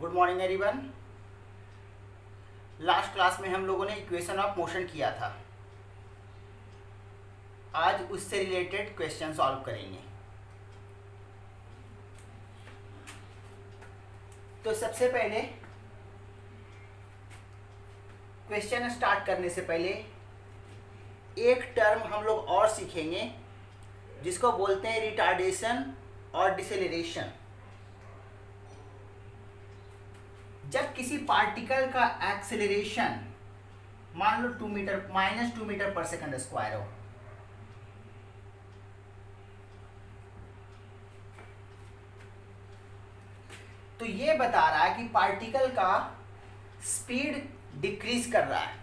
Good morning everyone. Last class में हम लोगों ने इक्वेशन ऑफ मोशन किया था। आज उससे रिलेटेड क्वेश्चन सॉल्व करेंगे। तो सबसे पहले क्वेश्चन स्टार्ट करने से पहले एक टर्म हम लोग और सीखेंगे जिसको बोलते हैं रिटार्डेशन और डिसेलरेशन। जब किसी पार्टिकल का एक्सेलरेशन मान लो -2 मीटर पर सेकंड स्क्वायर हो, तो ये बता रहा है कि पार्टिकल का स्पीड डिक्रीज कर रहा है।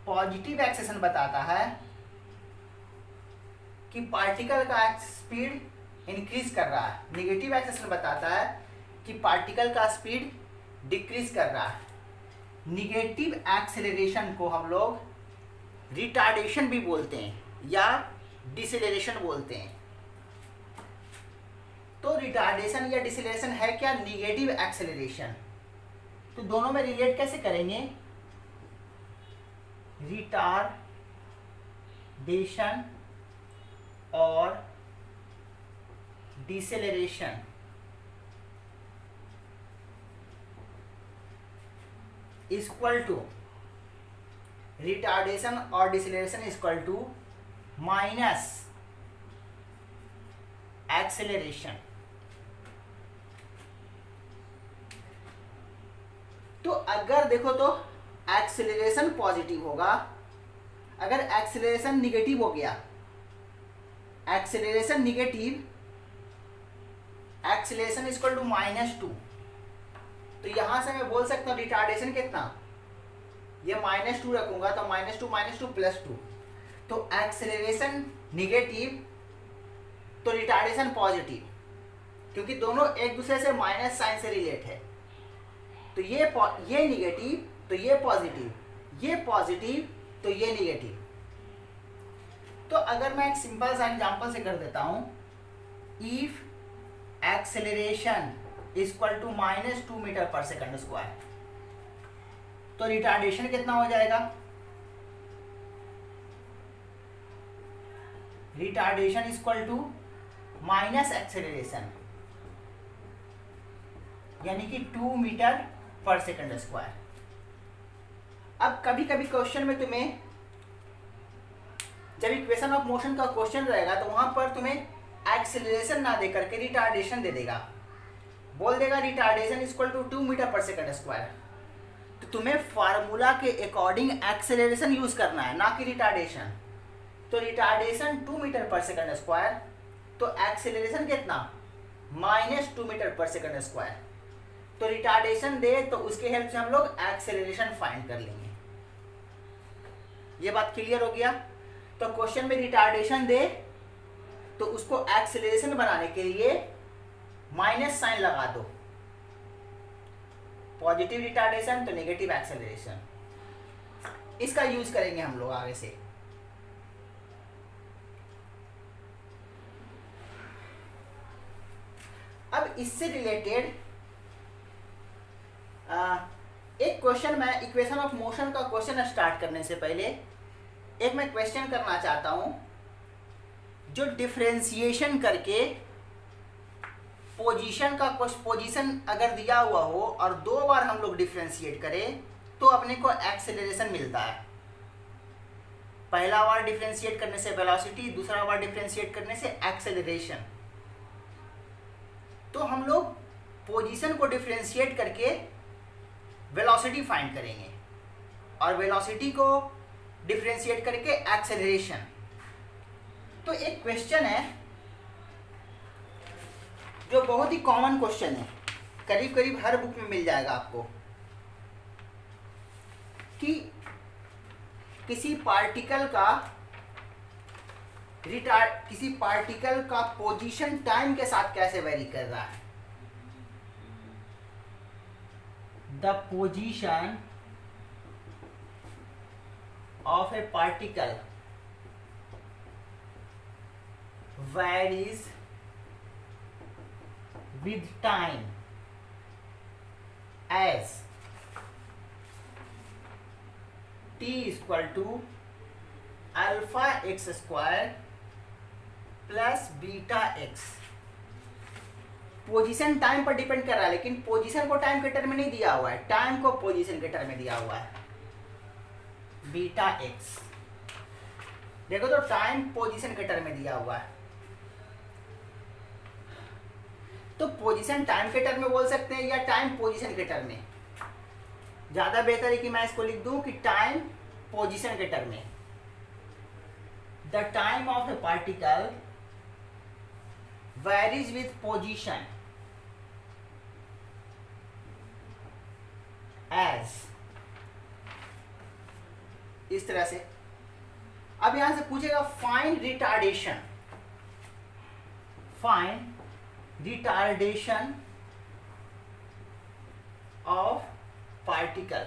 पॉजिटिव एक्सेशन बताता है कि पार्टिकल का स्पीड इंक्रीज कर रहा है। नेगेटिव एक्सेशन बताता है कि पार्टिकल का स्पीड डिक्रीज कर रहा है। निगेटिव एक्सेलरेशन को हम लोग रिटार्डेशन भी बोलते हैं या डिसेलरेशन बोलते हैं। तो रिटार्डेशन या डिसेलरेशन है क्या? Negative acceleration. तो दोनों में रिलेट कैसे करेंगे? रिटार्डेशन और डिसेलरेशन इक्वल टू रिटार्डेशन और deceleration equal to minus acceleration. तो अगर देखो तो एक्सेलरेशन पॉजिटिव होगा, अगर एक्सेलरेशन निगेटिव हो गया, acceleration negative, acceleration equal to -2, तो यहां से मैं बोल सकता हूं रिटार्डेशन कितना, ये -2 रखूंगा तो -2 +2, तो एक्सेलरेशन निगेटिव तो रिटार्डेशन पॉजिटिव, क्योंकि दोनों एक दूसरे से माइनस साइन से रिलेट है। तो ये निगेटिव तो ये पॉजिटिव, ये पॉजिटिव तो ये निगेटिव। तो अगर मैं एक सिंपल सा एग्जांपल से कर देता हूं, if acceleration equal to -2 metre per second square, तो रिटार्डेशन कितना हो जाएगा? Retardation equal to minus acceleration, यानी कि 2 मीटर पर सेकंड स्क्वायर। अब कभी कभी क्वेश्चन में तुम्हें जब इक्वेशन ऑफ मोशन का क्वेश्चन रहेगा तो वहां पर तुम्हें एक्सेलरेशन ना दे करके रिटार्डेशन दे देगा, बोल देगा retardation equal to 2 metre per second square. तो तुम्हें फार्मूला के अकॉर्डिंग एक्सेलरेशन यूज करना है, ना कि रिटार्डेशन। तो retardation 2 metre per second square, तो एक्सेलरेशन कितना? -2 मीटर पर सेकंड स्क्वायर। तो रिटार्डेशन दे तो उसके हेल्प से हम लोग एक्सेलरेशन फाइंड कर लेंगे। ये बात क्लियर हो गया? तो क्वेश्चन में रिटार्डेशन दे तो उसको एक्सेलरेशन बनाने के लिए माइनस साइन लगा दो, पॉजिटिव रिटार्डेशन तो नेगेटिव एक्सेलरेशन। इसका यूज करेंगे हम लोग आगे से। अब इससे रिलेटेड एक क्वेश्चन, मैं इक्वेशन ऑफ मोशन का क्वेश्चन स्टार्ट करने से पहले एक मैं क्वेश्चन करना चाहता हूं, जो डिफरेंशिएशन करके पोजीशन का कुछ पोजीशन अगर दिया हुआ हो और 2 बार हम लोग डिफरेंशिएट करें तो अपने को एक्सेलरेशन मिलता है। पहला बार डिफरेंशिएट करने से वेलोसिटी, दूसरा बार डिफरेंशिएट करने से एक्सेलरेशन। तो हम लोग पोजीशन को डिफरेंशिएट करके वेलोसिटी फाइंड करेंगे और वेलोसिटी को डिफरेंशिएट करके एक्सेलरेशन। तो एक क्वेश्चन है जो बहुत ही कॉमन क्वेश्चन है, करीब करीब हर बुक में मिल जाएगा आपको, कि किसी पार्टिकल का पोजीशन टाइम के साथ कैसे वेरी कर रहा है। The position of a particle varies with time as t equal to alpha x square plus beta x. Position time पर डिपेंड कर रहा है, लेकिन पोजीशन को टाइम के टर्म में नहीं दिया हुआ है, टाइम को पोजीशन के टर्म में दिया हुआ है, बीटा एक्स। देखो तो टाइम पोजीशन के टर्म में दिया हुआ है, तो पोजीशन टाइम के टर्म में बोल सकते हैं या टाइम पोजीशन के टर्म में। ज्यादा बेहतर है कि मैं इसको लिख दूं कि टाइम पोजीशन के टर्म में। The time of a particle varies with position as, इस तरह से। अब यहां से पूछेगा find retardation, find retardation of particle.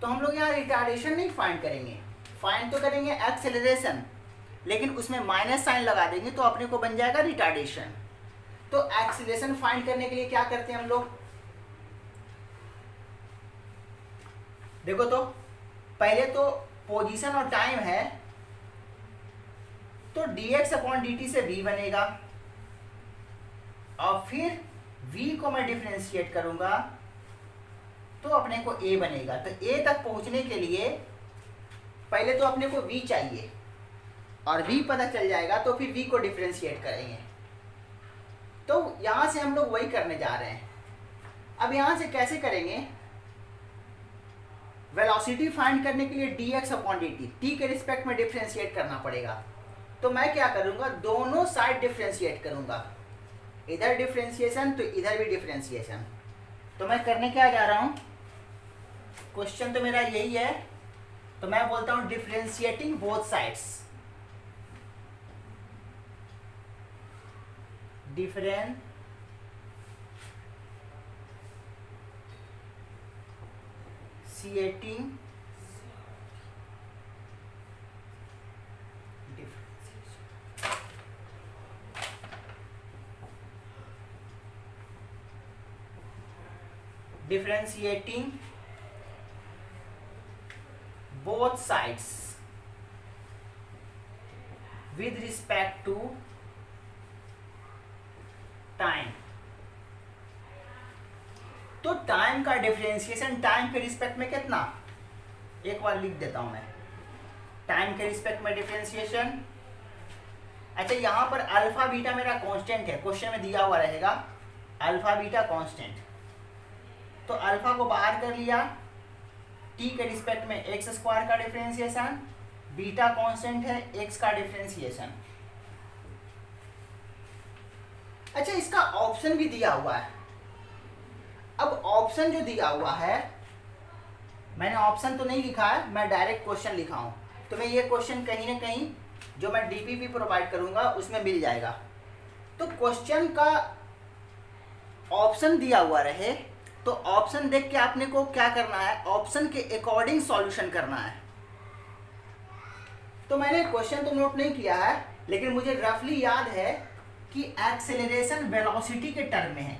तो हम लोग यहां रिटार्डेशन नहीं फाइंड करेंगे, फाइंड तो करेंगे एक्सेलरेशन, लेकिन उसमें माइनस साइन लगा देंगे तो अपने को बन जाएगा रिटार्डेशन। तो एक्सीलरेशन फाइंड करने के लिए क्या करते हैं हम लोग, देखो तो पहले तो पोजीशन और टाइम है, तो dx अपॉन dt से v बनेगा, और फिर v को मैं डिफरेंशिएट करूंगा तो अपने को a बनेगा। तो a तक पहुंचने के लिए पहले तो अपने को v चाहिए, और v पता चल जाएगा तो फिर v को डिफरेंशिएट करेंगे। तो यहां से हम लोग वही करने जा रहे हैं। अब यहां से कैसे करेंगे, वेलोसिटी फाइंड करने के लिए dx अपॉन dt t के रिस्पेक्ट में डिफरेंशिएट करना पड़ेगा। तो मैं क्या करूंगा, दोनों साइड डिफरेंशिएट करूंगा, इधर डिफरेंशिएशन तो इधर भी डिफरेंशिएशन। तो मैं करने क्या जा रहा हूं, क्वेश्चन तो मेरा यही है, तो मैं बोलता हूं differentiating both sides, differentiating differentiating both sides with respect to time. तो टाइम का डिफरेंशिएशन टाइम के रिस्पेक्ट में कितना, एक बार लिख देता हूं मैं, टाइम के रिस्पेक्ट में डिफरेंशिएशन। अच्छा यहां पर अल्फा बीटा मेरा कांस्टेंट है, क्वेश्चन में दिया हुआ रहेगा अल्फा बीटा कांस्टेंट। तो अल्फा को बाहर कर लिया, टी के रिस्पेक्ट में एक्स स्क्वायर का डिफरेंशिएशन, बीटा कांस्टेंट है एक्स का डिफरेंशिएशन। अच्छा इसका ऑप्शन भी दिया हुआ है। अब ऑप्शन जो दिया हुआ है, मैंने ऑप्शन तो नहीं लिखा है, मैं डायरेक्ट क्वेश्चन लिखा हूं, तो मैं ये क्वेश्चन कहीं ना कहीं जो मैं डीपीपी प्रोवाइड करूंगा उसमें मिल जाएगा। तो क्वेश्चन का ऑप्शन दिया हुआ रहे तो ऑप्शन देख के आपने को क्या करना है, ऑप्शन के अकॉर्डिंग सॉल्यूशन करना है। तो मैंने क्वेश्चन तो नोट नहीं किया है, लेकिन मुझे रफली याद है कि एक्सेलरेशन वेलोसिटी के टर्म में है।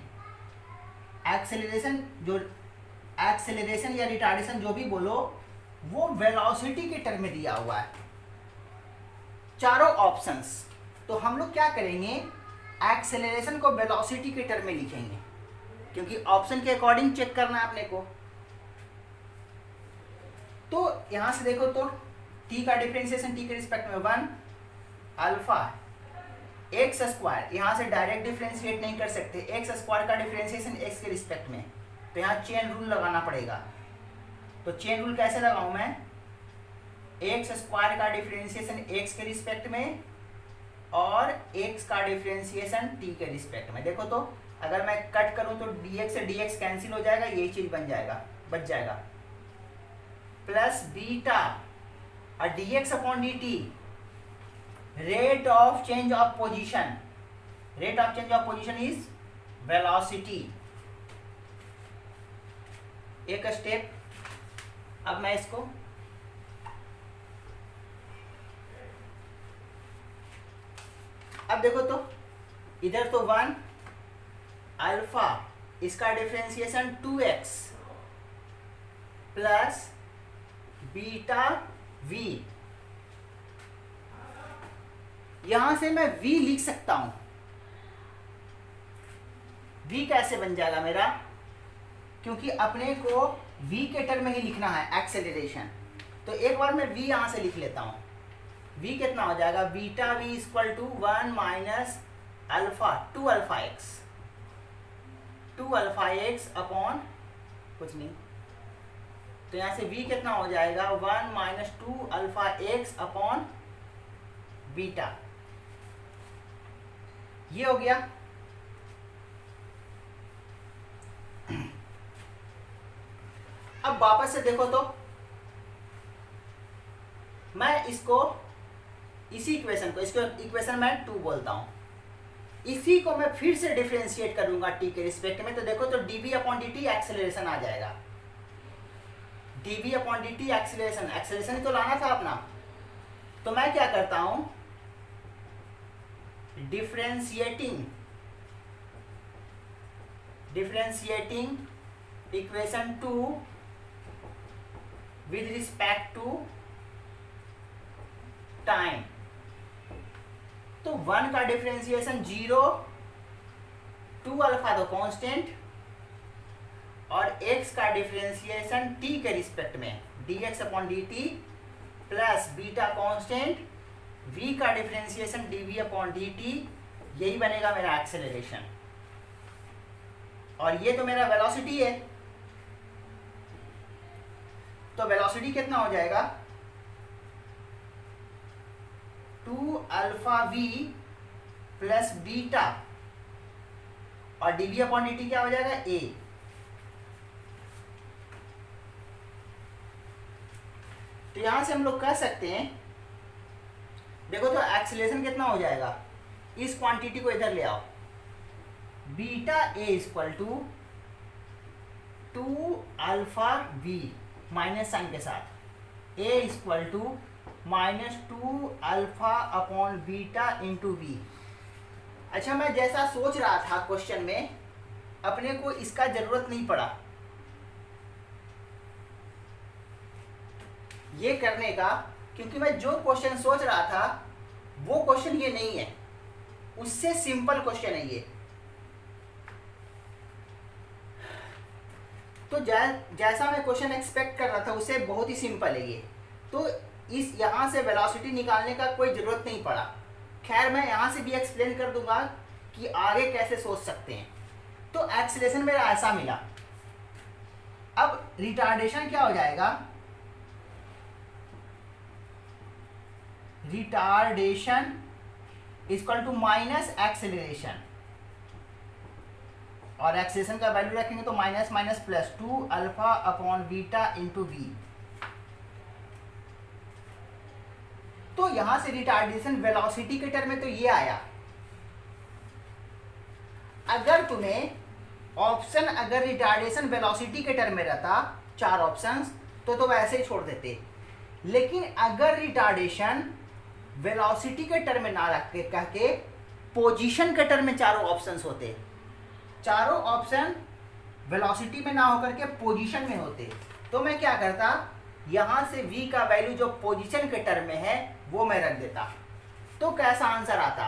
एक्सेलरेशन या रिटार्डेशन जो भी बोलो, वो वेलोसिटी के टर्म में दिया हुआ है, चारों ऑप्शंस। तो हम लोग क्या करेंगे, एक्सेलरेशन को वेलोसिटी के टर्म में लिखेंगे, क्योंकि ऑप्शन के अकॉर्डिंग चेक करना है अपने को। तो यहां से देखो तो t का डिफरेंशिएशन t के रिस्पेक्ट में 1 अल्फा एक्स स्क्वायर, यहां से डायरेक्ट डिफरेंशिएट नहीं कर सकते, एक्स स्क्वायर का डिफरेंशिएशन एक्स के रिस्पेक्ट में, तो यहाँ चेन रूल लगाना पड़ेगा। तो चेन रूल कैसे लगाऊं मैं, एक्स स्क्वायर का डिफरेंशिएशन एक्स के रिस्पेक्ट में और एक्स का डिफरेंशिएशन टी के रिस्पेक्ट में। देखो तो अगर मैं कट करूं तो dx से dx कैंसिल हो जाएगा, यही चीज बच जाएगा, प्लस बीटा और dx upon dt rate of change of position, rate of change of position is velocity. एक स्टेप, अब मैं इसको अब देखो तो इधर तो 1 अल्फा इसका differentiation 2x plus beta v। यहां से मैं v लिख सकता हूं। v कैसे बन जाएगा मेरा, क्योंकि अपने को v के टर्म में ही लिखना है एक्सेलरेशन, तो एक बार मैं v यहां से लिख लेता हूं। v कितना हो जाएगा, beta v equal to 1 minus alpha 2 alpha x upon कुछ नहीं, तो यहां से v कितना हो जाएगा 1 minus 2 alpha x upon beta. ये हो गया। अब वापस से देखो तो मैं इसको इसी इक्वेशन को, इसको इक्वेशन मैं 2 बोलता हूं, इसी को मैं फिर से डिफरेंशिएट करूंगा t के रिस्पेक्ट में। तो देखो तो dv अपॉन dt एक्सेलरेशन आ जाएगा। dv अपॉन dt एक्सेलरेशन ही तो लाना था अपना। तो मैं क्या करता हूं, differentiating equation 2 with respect to time. तो 1 का डिफरेंशिएशन 0, 2 अल्फा तो कांस्टेंट, और x का डिफरेंशिएशन t के रिस्पेक्ट में dx upon dt plus beta constant, v का डिफरेंशिएशन dv अपॉन dt, यही बनेगा मेरा एक्सेलरेशन। और ये तो मेरा वेलोसिटी है, तो वेलोसिटी कितना हो जाएगा 2 अल्फा v प्लस बीटा, और dv अपॉन dt क्या हो जाएगा a। तो यहां से हम लोग कह सकते हैं, देखो तो एक्सीलरेशन कितना हो जाएगा, इस क्वांटिटी को इधर ले आओ, beta a equal to 2 alpha v minus sign के साथ, a equal to minus 2 alpha upon beta into v। अच्छा, मैं जैसा सोच रहा था क्वेश्चन में, अपने को इसका जरूरत नहीं पड़ा ये करने का, क्योंकि मैं जो क्वेश्चन सोच रहा था वो क्वेश्चन ये नहीं है, उससे सिंपल क्वेश्चन है ये। तो जैसा मैं क्वेश्चन एक्सपेक्ट कर रहा था उससे बहुत ही सिंपल है ये। तो इस यहाँ से वेलोसिटी निकालने का कोई ज़रूरत नहीं पड़ा। खैर, मैं यहाँ से भी एक्सप्लेन कर दूंगा कि आगे कैसे सोच सकते हैं। तो एक्सीलरेशन मेरा ऐसा मिला। अब रिटार्डेशन क्या हो जाएगा, retardation equal to minus acceleration, और एक्सेलरेशन का वैल्यू रखेंगे तो minus minus plus 2 alpha upon beta into v. तो यहां से रिटार्डेशन वेलोसिटी के टर्म में तो ये आया। अगर तुम्हें ऑप्शन, अगर रिटार्डेशन वेलोसिटी के टर्म में रहता 4 ऑप्शंस, तो वैसे ही छोड़ देते। लेकिन अगर रिटार्डेशन वेलोसिटी के टर्म में ना रख के कह के पोजीशन के टर्म में चारों ऑप्शंस होते, चारों ऑप्शन वेलोसिटी में ना होकर के पोजीशन में होते, तो मैं क्या करता, यहां से v का वैल्यू जो पोजीशन के टर्म में है वो मैं रख देता। तो कैसा आंसर आता,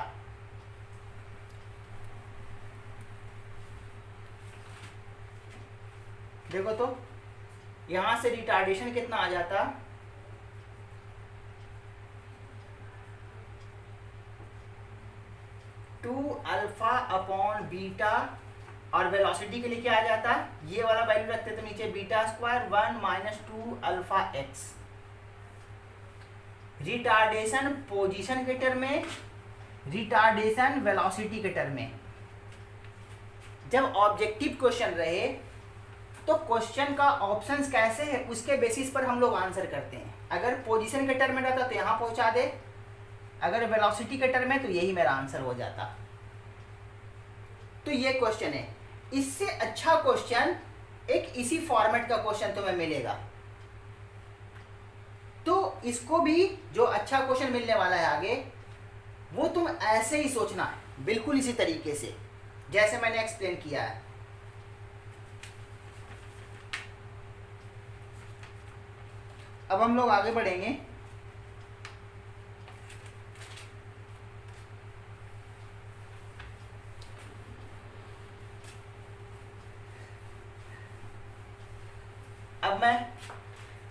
देखो तो यहां से रिटार्डेशन कितना आ जाता, टू अल्फा अपॉन बीटा, और वेलोसिटी के लिए क्या आ जाता, ये वाला वैल्यू रखते तो नीचे beta square 1 minus 2 alpha x. Retardation position के टर्म में, रिटार्डेशन वेलोसिटी के टर्म में। जब ऑब्जेक्टिव क्वेश्चन रहे तो क्वेश्चन का ऑप्शंस कैसे है उसके बेसिस पर हम लोग आंसर करते हैं। अगर पोजीशन के टर्म में रहता तो यहाँ पहुँचा दे, अगर वेलोसिटी के टर्म में तो यही मेरा आंसर हो जाता। तो ये क्वेश्चन है। इससे अच्छा क्वेश्चन एक इसी फॉर्मेट का क्वेश्चन तुम्हें मिलेगा। तो इसको भी जो अच्छा क्वेश्चन मिलने वाला है आगे, वो तुम ऐसे ही सोचना है, बिल्कुल इसी तरीके से जैसे मैंने एक्सप्लेन किया है। अब हम लोग आगे बढ़ेंगे। अब मैं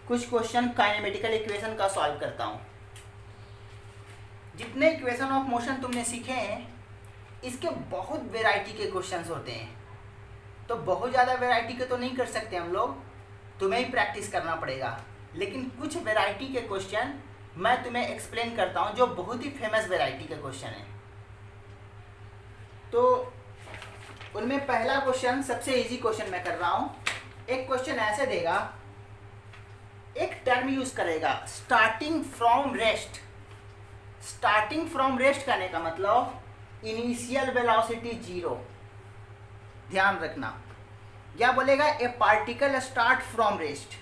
कुछ क्वेश्चन काइनेमेटिकल इक्वेशन का सॉल्व करता हूँ। जितने इक्वेशन ऑफ मोशन तुमने सीखे हैं इसके बहुत वैरायटी के क्वेश्चंस होते हैं, तो बहुत ज़्यादा वैरायटी के तो नहीं कर सकते हम लोग, तुम्हें ही प्रैक्टिस करना पड़ेगा। लेकिन कुछ वैरायटी के क्वेश्चन मैं तुम्हें एक्सप्लेन करता हूँ जो बहुत ही फेमस वैरायटी के क्वेश्चन हैं। तो उनमें पहला क्वेश्चन सबसे इजी क्वेश्चन मैं कर रहा हूँ। एक क्वेश्चन ऐसे देगा, एक टर्म यूज करेगा starting from rest. Starting from rest करने का मतलब इनिशियल वेलोसिटी 0, ध्यान रखना। क्या बोलेगा, ए पार्टिकल स्टार्ट फ्रॉम रेस्ट,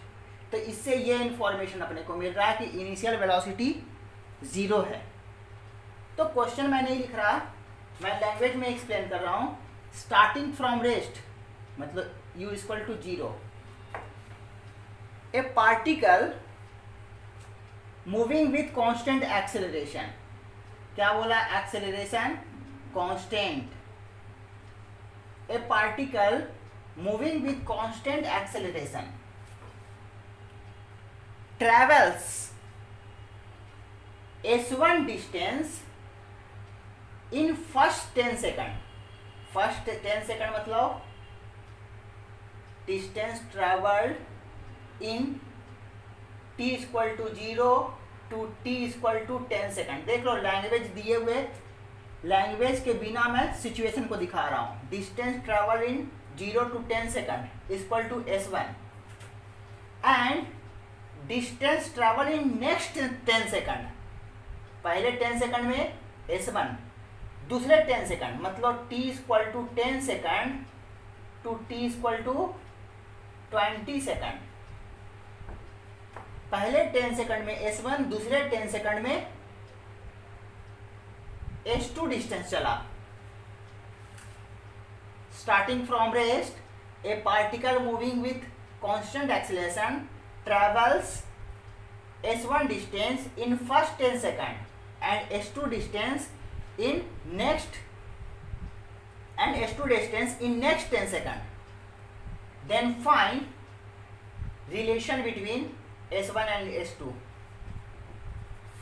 तो इससे ये इंफॉर्मेशन अपने को मिल रहा है कि इनिशियल वेलोसिटी 0 है। तो क्वेश्चन मैं नहीं लिख रहा, मैं लैंग्वेज में एक्सप्लेन कर रहा हूँ। स्टार्टिंग फ्रॉम रेस्ट मतलब u equal to 0, a particle moving with constant acceleration. क्या बोला, acceleration constant. A particle moving with constant acceleration travels s1 distance in first 10 second। First 10 second मतलब distance travelled in t equal to 0 to t equal to 10 second. देख लो language दिए हुए, language के बिना मैं सिचुएशन को दिखा रहा हूँ। Distance travel in 0 to 10 second equal to s1 and distance travel in next 10 second. पहले 10 सेकंड में s1, दूसरे 10 सेकंड मतलब t equal to 10 second to t equal to 20 second. पहले 10 सेकंड में s1, दूसरे 10 सेकंड में s2 डिस्टेंस चला। Starting from rest A particle moving with constant acceleration travels s1 distance in first 10 second and s2 distance in next and s2 distance in next 10 second. Then find relation between s1 and s2.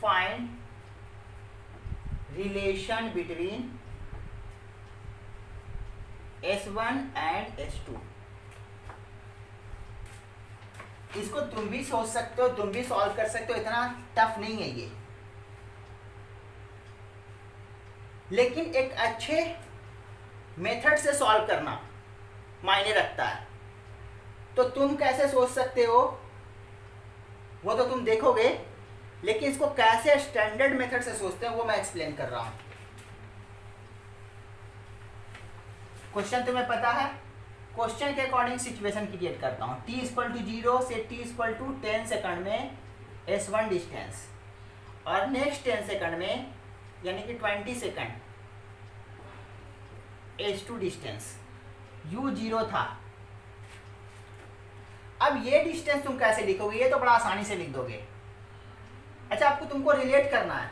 Find relation between s1 and s2. इसको तुम भी सोच सकते हो, तुम भी solve कर सकते हो, इतना टफ नहीं है ये। लेकिन एक अच्छे मेथड से सॉल्व करना मायने रखता है। तो तुम कैसे सोच सकते हो वो तो तुम देखोगे, लेकिन इसको कैसे स्टैंडर्ड मेथड से सोचते हैं वो मैं एक्सप्लेन कर रहा हूं। क्वेश्चन तुम्हें पता है, क्वेश्चन के अकॉर्डिंग सिचुएशन क्रिएट करता हूँ। t इक्वल टू 0 से t इक्वल टू 10 सेकंड में s1 डिस्टेंस और नेक्स्ट 10 सेकंड में यानी कि 20 सेकंड s2 डिस्टेंस। u 0 था। अब ये डिस्टेंस तुम कैसे लिखोगे, ये तो बड़ा आसानी से लिख दोगे। अच्छा, आपको तुमको रिलेट करना है,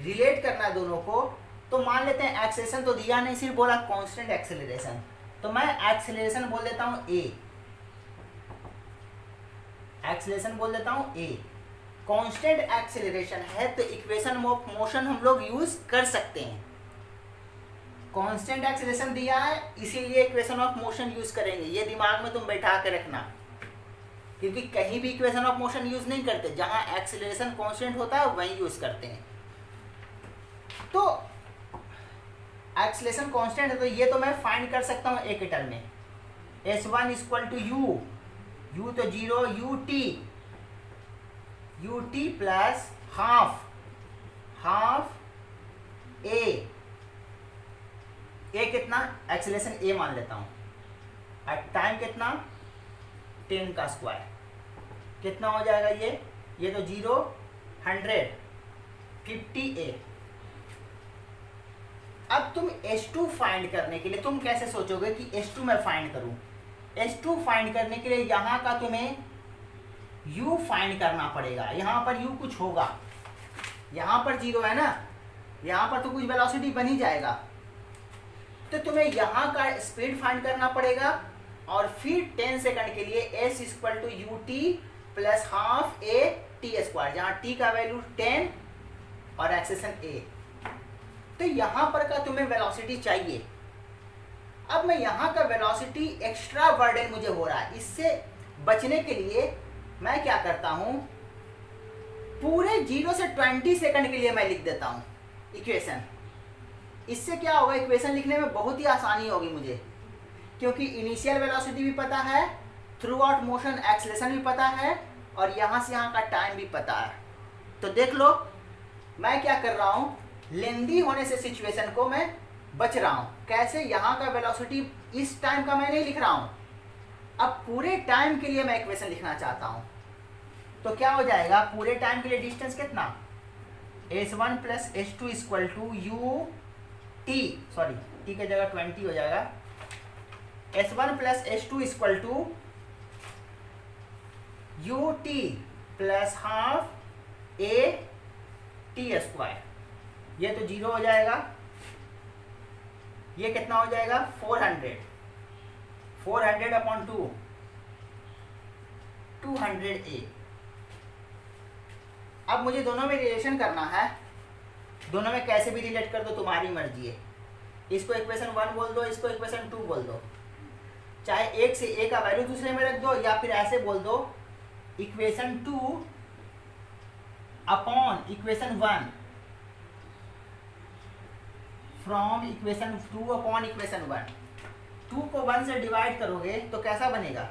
रिलेट करना है दोनों को। तो मान लेते हैं एक्सेलरेशन तो दिया नहीं, सिर्फ बोला कांस्टेंट एक्सेलरेशन, तो मैं एक्सेलरेशन बोल देता हूं a। एक्सेलरेशन बोल देता हूं a। कांस्टेंट एक्सेलरेशन है तो इक्वेशन ऑफ मोशन हम लोग यूज कर सकते हैं। कांस्टेंट एक्सेलरेशन दिया है इसीलिए इक्वेशन ऑफ मोशन यूज करेंगे। ये दिमाग में तुम बैठा के रखना, क्योंकि कहीं भी इक्वेशन ऑफ मोशन यूज नहीं करते, जहां एक्सेलरेशन कांस्टेंट होता है वहीं यूज करते हैं। तो एक्सेलरेशन कांस्टेंट है तो ये तो मैं फाइंड कर सकता हूँ एक टर्म में। s1 इक्वल टू u तो 0, ut प्लस हाफ a कितना, एक्सेलरेशन a मान लेता हूँ, और टाइम कितना 10 का स्क्वायर कितना हो जाएगा ये तो 0, 100, 50a। अब तुम S2 फाइंड करने के लिए तुम कैसे सोचोगे कि S2 मैं फाइंड करूं। S2 फाइंड करने के लिए यहाँ का तुम्हें u फाइंड करना पड़ेगा। यहाँ पर u कुछ होगा, यहाँ पर 0 है ना, यहाँ पर तो कुछ वेलोसिटी बन ही जाएगा। तो तुम्हें यहाँ का स्पीड फाइंड करना पड़ेगा और फिर 10 सेकंड के लिए s equal to u t plus half a t square, जहाँ t का वैल्यू 10 और एक्सेशन a। तो यहाँ पर का तुम्हें वेलोसिटी चाहिए। अब मैं यहाँ का वेलोसिटी एक्स्ट्रा बर्डन मुझे हो रहा है, इससे बचने के लिए मैं क्या करता हूँ, पूरे 0 से 20 सेकंड के लिए मैं लिख देता हूँ इक्वेशन। इससे क्या होगा, इक्वेशन लिखने में बहुत ही आसानी होगी मुझे, क्योंकि इनिशियल वेलोसिटी भी पता है, थ्रू आउट मोशन एक्सेलरेशन भी पता है, और यहाँ से यहाँ का टाइम भी पता है। तो देख लो मैं क्या कर रहा हूँ, लेंदी होने से सिचुएशन को मैं बच रहा हूँ। कैसे, यहाँ का वेलोसिटी इस टाइम का मैं नहीं लिख रहा हूँ, अब पूरे टाइम के लिए मैं इक्वेशन लिखना चाहता हूँ। तो क्या हो जाएगा, पूरे टाइम के लिए डिस्टेंस कितना, s1 प्लस s2 equal to u t, sorry t की जगह 20 हो जाएगा, s1 प्लस s2 equal to u t plus half a t square. ये तो 0 हो जाएगा, ये कितना हो जाएगा 400 अपॉन 2 200 ए। अब मुझे दोनों में रिलेशन करना है, दोनों में कैसे भी रिलेट कर दो, तुम्हारी मर्जी है। इसको इक्वेशन 1 बोल दो, इसको इक्वेशन 2 बोल दो, चाहे एक से ए का वैल्यू दूसरे में रख दो, या फिर ऐसे बोल दो equation 2 upon equation 1 from equation 2 upon equation 1। 2 को 1 से डिवाइड करोगे तो कैसा बनेगा,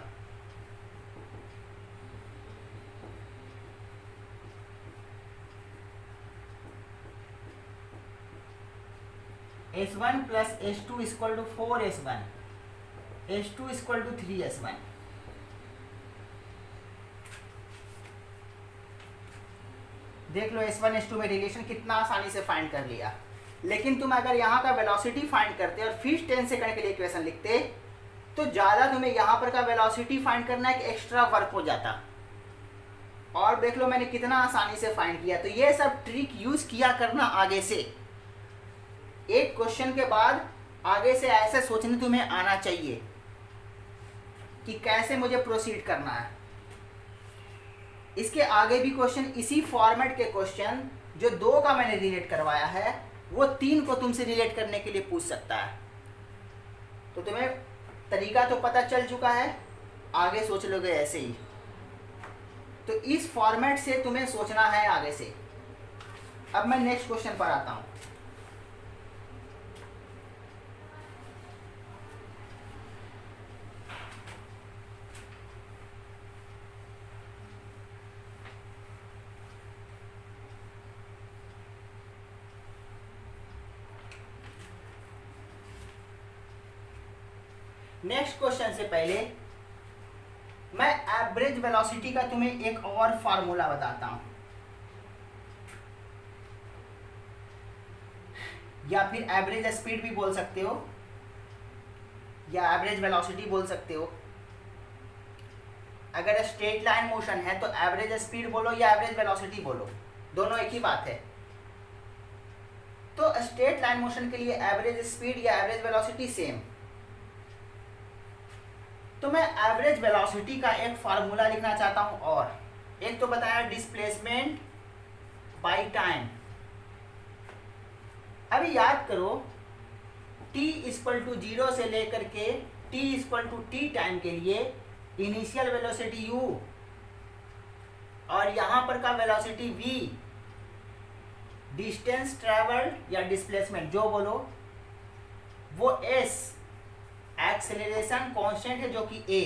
s1 प्लस s2 equal to 4s1, s2 equal to 3s1। देख लो s1 s2 में रिलेशन कितना आसानी से फाइंड कर लिया। लेकिन तुम अगर यहाँ का वेलोसिटी फाइंड करते और फिर 10 सेकंड के लिए इक्वेशन लिखते तो ज़्यादा तुम्हें यहाँ पर का वेलोसिटी फाइंड करना एक एक्स्ट्रा वर्क हो जाता। और देख लो मैंने कितना आसानी से फाइंड किया। तो ये सब ट्रिक यूज़ किया करना आगे से, एक क्वेश्चन के बाद आगे से ऐसे सोचने तुम्हें आना चाहिए कि कैसे मुझे प्रोसीड करना है। इसके आगे भी क्वेश्चन इसी फॉर्मेट के क्वेश्चन जो 2 का मैंने रिलेट करवाया है वो 3 को तुमसे रिलेट करने के लिए पूछ सकता है। तो तुम्हें तरीका तो पता चल चुका है, आगे सोच लोगे ऐसे ही। तो इस फॉर्मेट से तुम्हें सोचना है आगे से। अब मैं नेक्स्ट क्वेश्चन पर आता हूं। नेक्स्ट क्वेश्चन से पहले मैं एवरेज वेलोसिटी का तुम्हें एक और फार्मूला बताता हूं, या फिर एवरेज स्पीड भी बोल सकते हो या एवरेज वेलोसिटी बोल सकते हो। अगर स्ट्रेट लाइन मोशन है तो एवरेज स्पीड बोलो या एवरेज वेलोसिटी बोलो, दोनों एक ही बात है। तो स्ट्रेट लाइन मोशन के लिए एवरेज स्पीड या एवरेज वेलोसिटी सेम। तो मैं एवरेज वेलोसिटी का एक फार्मूला लिखना चाहता हूं, और एक तो बताया डिस्प्लेसमेंट बाय टाइम। अभी याद करो t इक्वल टू 0 से लेकर के t equal to t time के लिए इनिशियल वेलोसिटी u और यहां पर का वेलोसिटी v, डिस्टेंस ट्रेवल्ड या डिस्प्लेसमेंट जो बोलो, वो s, एक्सेलरेशन कांस्टेंट है जो कि a।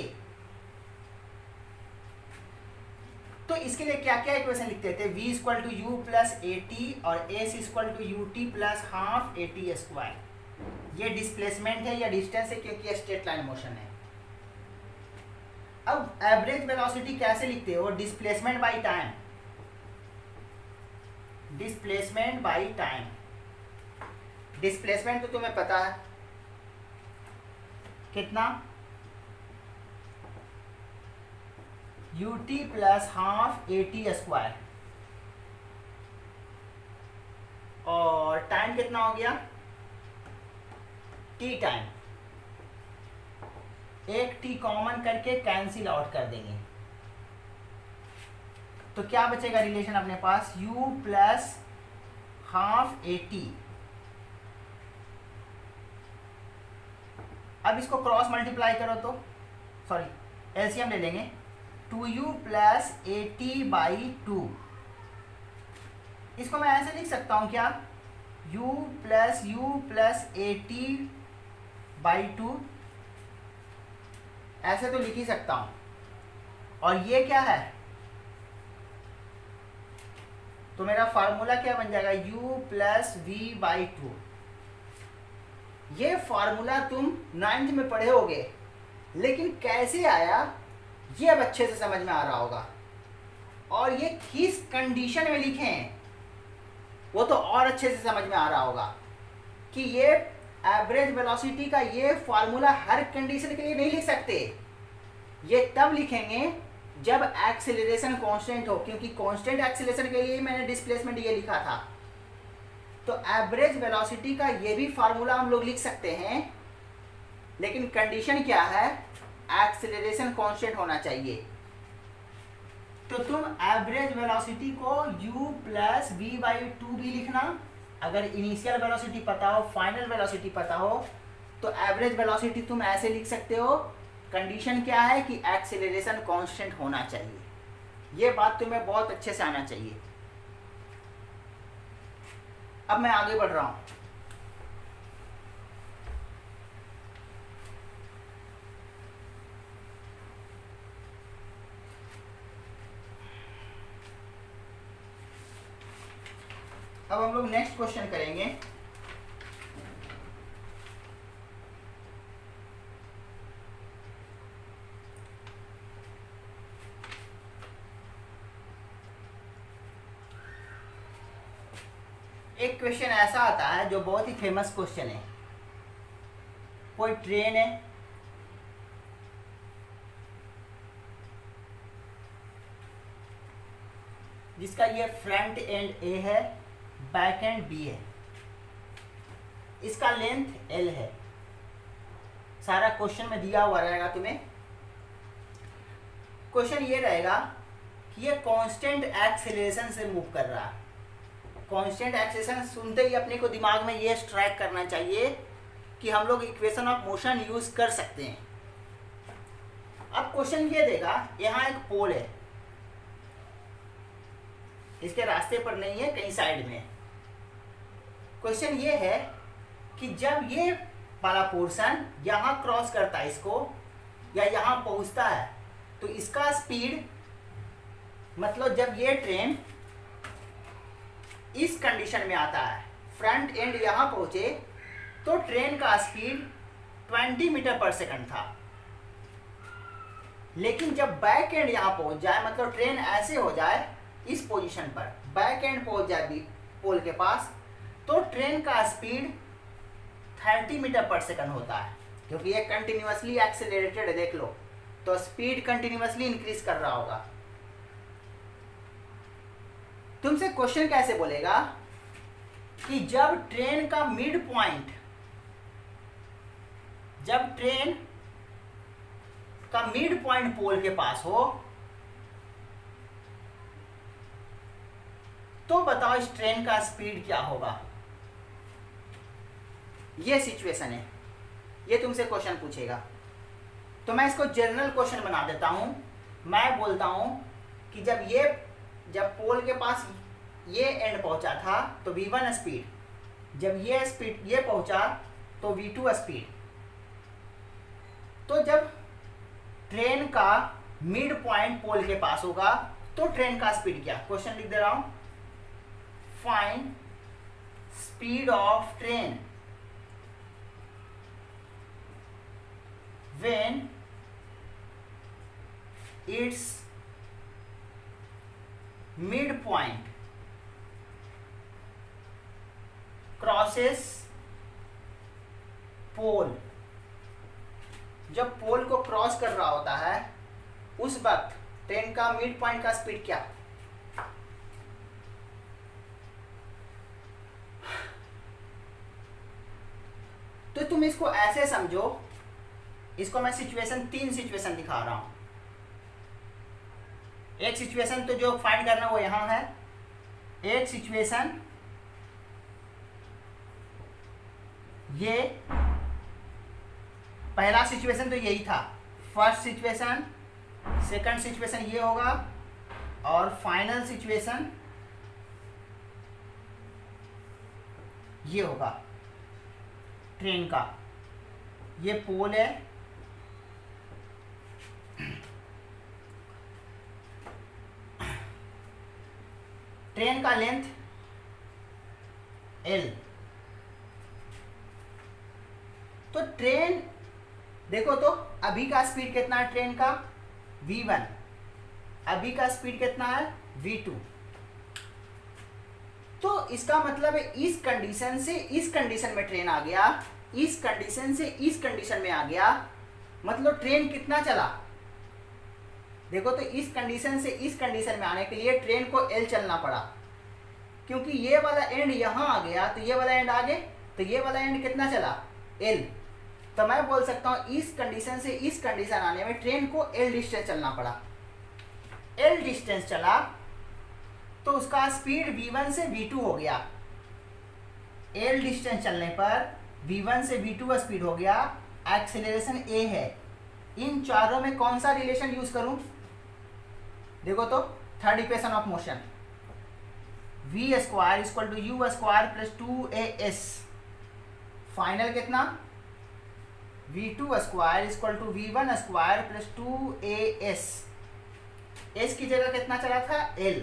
तो इसके लिए क्या क्या इक्वेशन लिखते थे, v equal to u plus a t और s equal to u t plus half a t square. ये डिस्प्लेसमेंट है या डिस्टेंस है क्योंकि स्ट्रेट लाइन मोशन है। अब एवरेज वेलोसिटी कैसे लिखते हो, displacement by time, displacement by time. Displacement तो तुम्हें पता है कितना, ut plus half a t square, और टाइम कितना हो गया, टी टाइम, एक टी कॉमन करके कैंसिल आउट कर देंगे, तो क्या बचेगा रिलेशन अपने पास, u plus half a T. अब इसको क्रॉस मल्टीप्लाई करो तो, सॉरी एलसीएम ले लेंगे, 2u plus a T by 2। इसको मैं ऐसे लिख सकता हूँ क्या, u plus a T by 2, ऐसे तो लिख ही सकता हूँ। और ये क्या है, तो मेरा फार्मूला क्या बन जाएगा, u प्लस वी बाई 2। ये फार्मूला तुम 9th में पढ़े होगे, लेकिन कैसे आया ये अब अच्छे से समझ में आ रहा होगा। और ये किस कंडीशन में लिखे हैं वो तो और अच्छे से समझ में आ रहा होगा कि ये एवरेज वेलोसिटी का ये फार्मूला हर कंडीशन के लिए नहीं लिख सकते। ये तब लिखेंगे जब एक्सेलरेशन कांस्टेंट हो, क्योंकि कांस्टेंट एक्सेलरेशन के लिए मैंने डिस्प्लेसमेंट ये लिखा था। तो एवरेज वेलोसिटी का ये भी फार्मूला हम लोग लिख सकते हैं, लेकिन कंडीशन क्या है, एक्सेलरेशन कांस्टेंट होना चाहिए। तो तुम एवरेज वेलोसिटी को u प्लस वी बाई 2 भी लिखना, अगर इनिशियल वेलोसिटी पता हो, फाइनल वेलोसिटी पता हो, तो एवरेज वेलोसिटी तुम ऐसे लिख सकते हो। कंडीशन क्या है कि एक्सेलरेशन कांस्टेंट होना चाहिए। ये बात तुम्हें बहुत अच्छे से आना चाहिए। अब मैं आगे बढ़ रहा हूं। अब हम लोग नेक्स्ट क्वेश्चन करेंगे। एक क्वेश्चन ऐसा आता है जो बहुत ही फेमस क्वेश्चन है। कोई ट्रेन है, जिसका ये फ्रंट एंड ए है, बैक एंड बी है, इसका लेंथ एल है। सारा क्वेश्चन में दिया हुआ रहेगा तुम्हें। क्वेश्चन ये रहेगा कि ये कांस्टेंट एक्सेलरेशन से मूव कर रहा है। कांस्टेंट एक्सेलरेशन सुनते ही अपने को दिमाग में ये स्ट्राइक करना चाहिए कि हम लोग इक्वेशन ऑफ मोशन यूज कर सकते हैं। अब क्वेश्चन ये देगा, यहाँ एक पोल है, इसके रास्ते पर नहीं है, कहीं साइड में। क्वेश्चन ये है कि जब ये वाला पोर्शन यहाँ क्रॉस करता है इसको, या यहाँ पहुँचता है, तो इसका स्पीड, मतलब जब ये ट्रेन इस कंडीशन में आता है, फ्रंट एंड यहाँ पहुँचे, तो ट्रेन का स्पीड 20 मीटर पर सेकंड था। लेकिन जब बैक एंड यहाँ पहुँच जाए, मतलब ट्रेन ऐसे हो जाए इस पोजीशन पर, बैक एंड पहुँच जाए पोल के पास, तो ट्रेन का स्पीड 30 मीटर पर सेकंड होता है। क्योंकि ये कंटिन्यूअसली एक्सेलरेटेड है, देख लो, तो स्पीड कंटिन्यूअसली इंक्रीज कर रहा होगा। तुमसे क्वेश्चन कैसे बोलेगा कि जब ट्रेन का मिड पॉइंट, जब ट्रेन का मिड पॉइंट पोल के पास हो, तो बताओ इस ट्रेन का स्पीड क्या होगा। ये सिचुएशन है, ये तुमसे क्वेश्चन पूछेगा। तो मैं इसको जनरल क्वेश्चन बना देता हूं। मैं बोलता हूं कि जब पोल के पास ये एंड पहुंचा था तो v1 स्पीड, जब ये स्पीड ये पहुंचा तो v2 स्पीड। तो जब ट्रेन का मिड पॉइंट पोल के पास होगा तो ट्रेन का स्पीड क्या, क्वेश्चन लिख दे रहा हूं, find speed of train when its midpoint crosses पोल। जब पोल को क्रॉस कर रहा होता है उस वक्त ट्रेन का मिड पॉइंट का स्पीड क्या? तो तुम इसको ऐसे समझो, इसको मैं तीन सिचुएशन दिखा रहा हूं। एक सिचुएशन तो जो फाइंड करना वो यहां है, एक सिचुएशन ये पहला सिचुएशन तो यही था, फर्स्ट सिचुएशन, सेकंड सिचुएशन ये होगा, और फाइनल सिचुएशन ये होगा ट्रेन का। ये पोल है, ट्रेन का लेंथ L। तो ट्रेन देखो तो अभी का स्पीड कितना है ट्रेन का? v1। अभी का स्पीड कितना है? v2। तो इसका मतलब है इस कंडीशन से इस कंडीशन में ट्रेन आ गया, इस कंडीशन से इस कंडीशन में आ गया, मतलब ट्रेन कितना चला? देखो तो इस कंडीशन से इस कंडीशन में आने के लिए ट्रेन को L चलना पड़ा, क्योंकि ये वाला एंड यहां आ गया तो ये वाला एंड आगे, तो ये वाला एंड कितना चला? L। तो मैं बोल सकता हूं इस कंडीशन से इस कंडीशन आने में ट्रेन को L डिस्टेंस चलना पड़ा। L डिस्टेंस चला तो उसका स्पीड v1 से v2 हो गया। L डिस्टेंस चलने पर v1 से v2 का स्पीड हो गया, एक्सेलरेशन a है। इन चारों में कौन सा रिलेशन यूज करूं? देखो तो third equation of motion, v square equal to u square plus 2as। Final कितना? v2 square equal to v1 square plus 2as। s की जगह कितना चला था? L।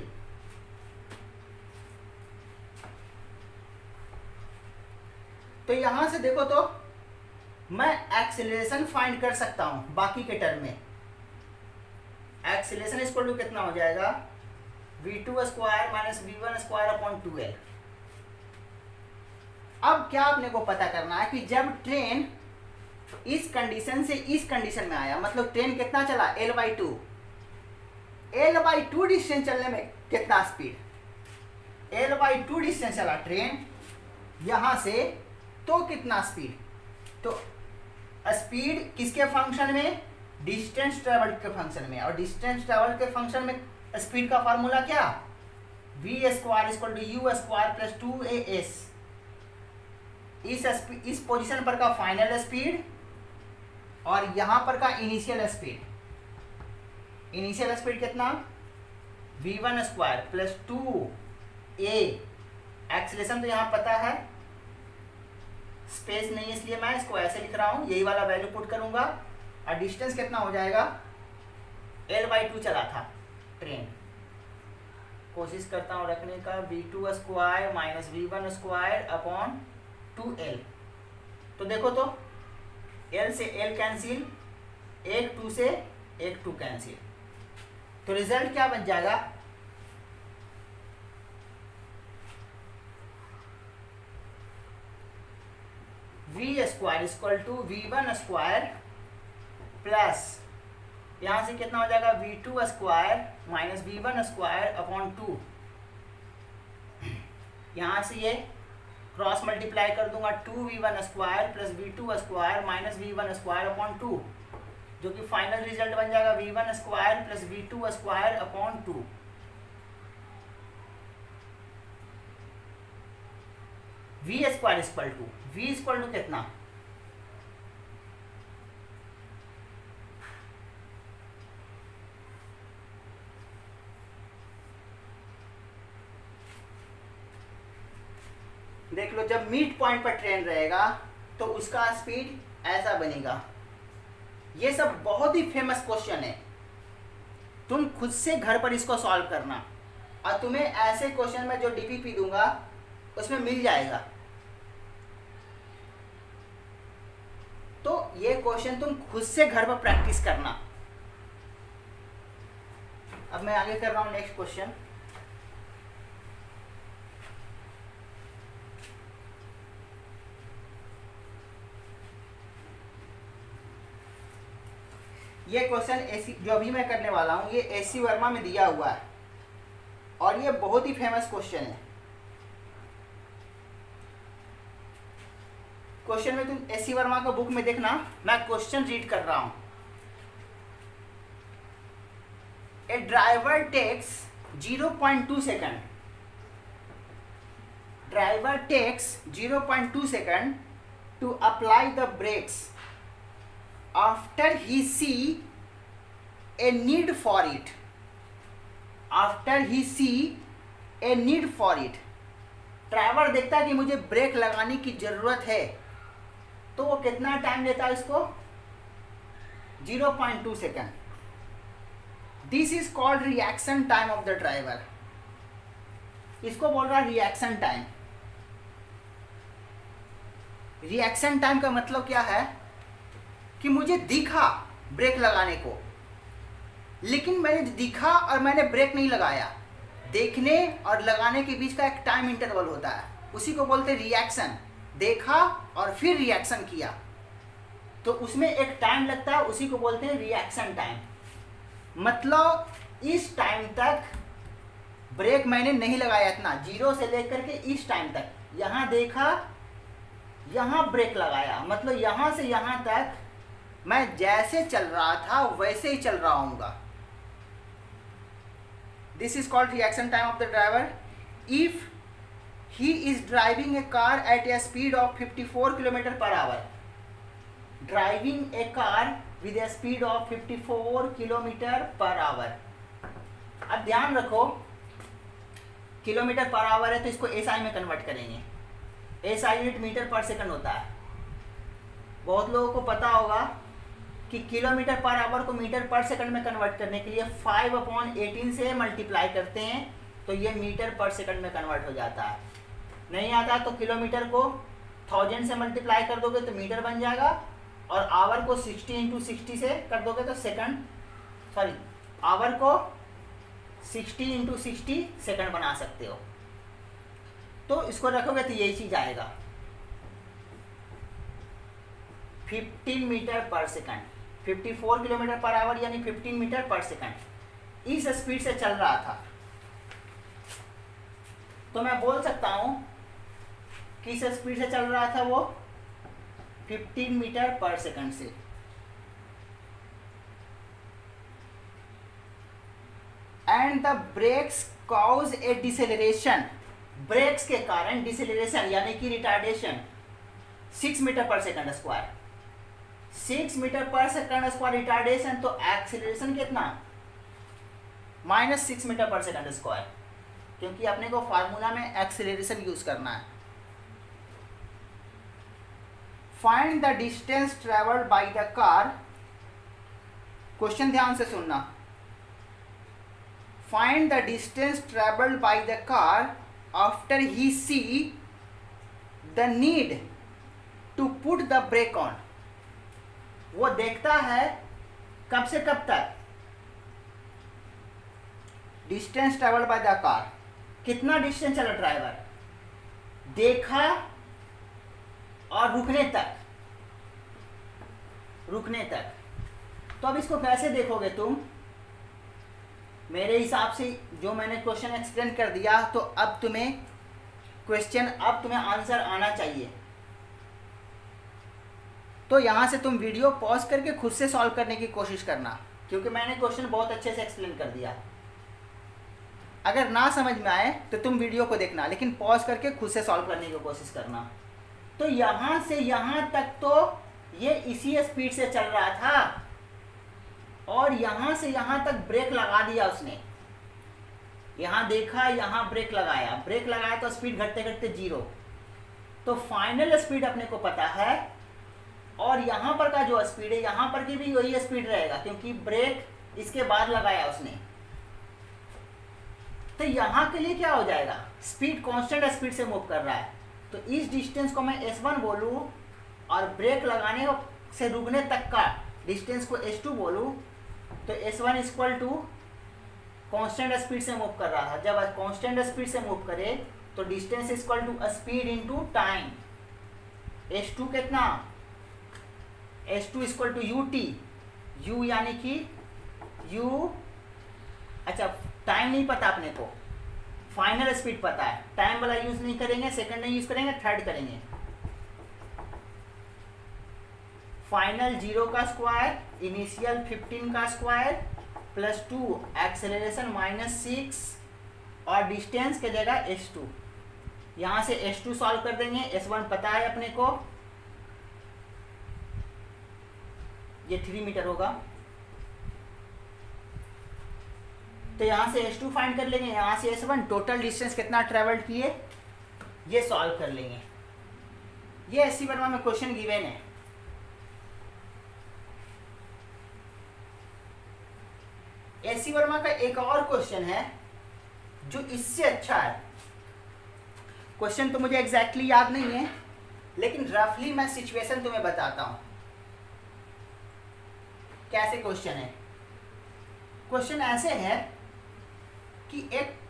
तो यहां से देखो तो मैं एक्सेलरेशन फाइंड कर सकता हूं बाकी के टर्म में। एक्सेलरेशन इक्वल टू कितना हो जाएगा? v2 square minus v1 square upon 2l। अब क्या अपने को पता करना है कि जब ट्रेन इस कंडीशन से इस कंडीशन में आया, मतलब ट्रेन कितना चला? L/2। L/2 डिस्टेंस चलने में कितना स्पीड? L/2 डिस्टेंस चला ट्रेन यहां से, तो कितना स्पीड? तो स्पीड किसके फंक्शन में? डिस्टेंस ट्रेवल के फंक्शन में। और डिस्टेंस ट्रेवल के फंक्शन में स्पीड का फॉर्मूला क्या? v square equal to u square plus 2as। इस पोजीशन पर का फाइनल स्पीड और यहां पर का इनिशियल स्पीड। इनिशियल स्पीड कितना? v1 square plus 2a। Acceleration तो यहां पता है, स्पेस नहीं है इसलिए मैं इसको ऐसे लिख रहा हूं, यही वाला वैल्यू पुट करूंगा। और डिस्टेंस कितना हो जाएगा? L/2 चला था ट्रेन। कोशिश करता हूं रखने का, v2 square minus v1 square upon 2l। तो देखो तो L से L कैंसिल, एक 2 से एक 2 कैंसिल, तो रिजल्ट क्या बन जाएगा? v square equal to v1 square plus यहां से कितना हो जाएगा? v2 square minus v1 square upon 2। यहां से ये क्रॉस मल्टीप्लाई कर दूंगा, 2v1 square plus v2 square minus v1 square upon 2, जो कि फाइनल रिजल्ट बन जाएगा v1 square plus v2 square upon 2। v square equal to v equal to कितना? देख लो, जब मिड पॉइंट पर ट्रेन रहेगा तो उसका स्पीड ऐसा बनेगा। ये सब बहुत ही फेमस क्वेश्चन है, तुम खुद से घर पर इसको सॉल्व करना, और तुम्हें ऐसे क्वेश्चन में जो डीपीपी दूंगा उसमें मिल जाएगा। तो ये क्वेश्चन तुम खुद से घर पर प्रैक्टिस करना। अब मैं आगे कर रहा हूं नेक्स्ट क्वेश्चन। ये क्वेश्चन एसी जो अभी मैं करने वाला हूँ ये एसी वर्मा में दिया हुआ है और ये बहुत ही फेमस क्वेश्चन है। क्वेश्चन में तुम एसी वर्मा का बुक में देखना, मैं क्वेश्चन रीड कर रहा हूं। A driver takes 0.2 second, driver takes 0.2 second to apply the brakes after he see a need for it, after he see a need for it. Driver देखता है कि मुझे ब्रेक लगाने की जरूरत है, तो वो कितना टाइम लेता है इसको? 0.2 second. This is called reaction time of the driver. इसको बोल रहा है रिएक्शन टाइम। रिएक्शन टाइम का मतलब क्या है कि मुझे दिखा ब्रेक लगाने को, लेकिन मैंने दिखा और मैंने ब्रेक नहीं लगाया। देखने और लगाने के बीच का एक टाइम इंटरवल होता है, उसी को बोलते हैं रिएक्शन। देखा और फिर रिएक्शन किया तो उसमें एक टाइम लगता है, उसी को बोलते हैं रिएक्शन टाइम। मतलब इस टाइम तक ब्रेक मैंने नहीं लगाया, इतना 0 से लेकर के इस टाइम तक। यहाँ देखा, यहाँ ब्रेक लगाया, मतलब यहाँ से यहाँ तक मैं जैसे चल रहा था वैसे ही चल रहा हूँगा। This is called reaction time of the driver. If he is driving a car at a speed of 54 km per hour, driving a car with a speed of 54 km per hour। अब ध्यान रखो, kilometre per hour है तो इसको SI में convert करेंगे। SI unit metre per second होता है। बहुत लोगों को पता होगा कि किलोमीटर पर आवर को मीटर पर सेकंड में कन्वर्ट करने के लिए 5/18 से मल्टीप्लाई करते हैं तो ये मीटर पर सेकंड में कन्वर्ट हो जाता है। नहीं आता तो किलोमीटर को 1000 से मल्टीप्लाई कर दोगे तो मीटर बन जाएगा, और आवर को 60 × 60 से कर दोगे तो सेकंड, सॉरी आवर को 60 × 60 सेकंड बना सकते हो। तो इसको रखोगे तो यही चीज आएगा 15 metre per second. 54 kilometre per hour यानी 15 मीटर पर सेकंड इस स्पीड से चल रहा था। तो मैं बोल सकता हूं किस स्पीड से चल रहा था वो? 15 मीटर पर सेकंड से। And the brakes cause a deceleration, brakes के कारण डिसेलरेशन यानी कि retardation 6 metre per second square. 6 metre per second square retardation, तो एक्सीलरेशन कितना? -6 मीटर पर सेकंड स्क्वायर, क्योंकि अपने को फार्मूला में एक्सीलरेशन यूज करना है। Find the distance travelled by the car. Question ध्यान से सुनना। Find the distance travelled by the car after he see the need to put the brake on. वो देखता है कब से कब तक? Distance travelled by the car, कितना डिस्टेंस चला ड्राइवर? देखा और रुकने तक, रुकने तक। तो अब इसको कैसे देखोगे तुम? मेरे हिसाब से जो मैंने क्वेश्चन एक्सप्लेन कर दिया, तो अब तुम्हें क्वेश्चन, अब तुम्हें आंसर आना चाहिए। तो यहां से तुम वीडियो पॉज करके खुद से सॉल्व करने की कोशिश करना, क्योंकि मैंने क्वेश्चन बहुत अच्छे से एक्सप्लेन कर दिया। अगर ना समझ में आए तो तुम वीडियो को देखना, लेकिन पॉज करके खुद से सॉल्व करने की कोशिश करना। तो यहां से यहां तक तो ये इसी स्पीड से चल रहा था, और यहां से यहां तक ब्रेक लगा दिया उसने। यहां देखा, यहां ब्रेक लगाया, ब्रेक लगाया तो स्पीड घटते घटते 0। तो फाइनल स्पीड अपने को पता है, और यहां पर का जो स्पीड है यहां पर की भी वही स्पीड रहेगा, क्योंकि ब्रेक इसके बाद लगाया उसने। तो यहां के लिए क्या हो जाएगा? स्पीड कांस्टेंट स्पीड से मूव कर रहा है, तो इस डिस्टेंस को मैं S1 बोलूं और ब्रेक लगाने से रुकने तक का डिस्टेंस को S2 बोलूं, तो S1 equal to constant speed से मूव कर रहा था। जब कांस्टेंट स्पीड से मूव करे तो distance equal to speed into time. S2 कितना? S2 equal to UT, u यानी कि u, अच्छा टाइम नहीं पता अपने को, फाइनल स्पीड पता है, टाइम वाला यूज नहीं करेंगे, सेकंड नहीं यूज करेंगे, थर्ड करेंगे। फाइनल 0 का स्क्वायर, इनिशियल 15 का स्क्वायर प्लस 2, एक्सेलरेशन -6 और डिस्टेंस की जगह s2। यहाँ से s2 सॉल्व कर देंगे, s1 पता है अपने को, ये 3 मीटर होगा, तो यहाँ से s2 फाइंड कर लेंगे, यहाँ से s1, टोटल डिस्टेंस कितना ट्रेवल किए ये सॉल्व कर लेंगे। ये एससी वर्मा में क्वेश्चन गिवन है। एससी वर्मा का एक और क्वेश्चन है जो इससे अच्छा है। क्वेश्चन तो मुझे एग्जैक्टली याद नहीं है, लेकिन रफली मैं सिचुएशन तुम्हें बताता हूं कैसे क्वेश्चन है। क्वेश्चन ऐसे है कि एक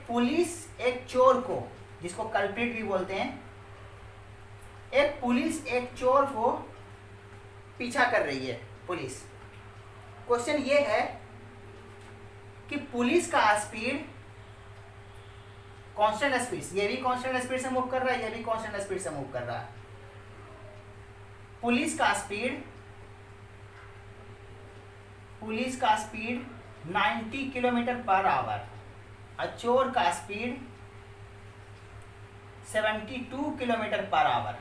पुलिस एक चोर को, जिसको कल्प्रिट भी बोलते हैं, एक पुलिस एक चोर को पीछा कर रही है पुलिस। क्वेश्चन ये है कि पुलिस का स्पीड कांस्टेंट स्पीड, ये भी कांस्टेंट स्पीड से मूव कर रहा है, ये भी कांस्टेंट स्पीड से मूव कर रहा है। पुलिस का स्पीड 90 किलोमीटर पर आवर और चोर का स्पीड 72 किलोमीटर पर आवर।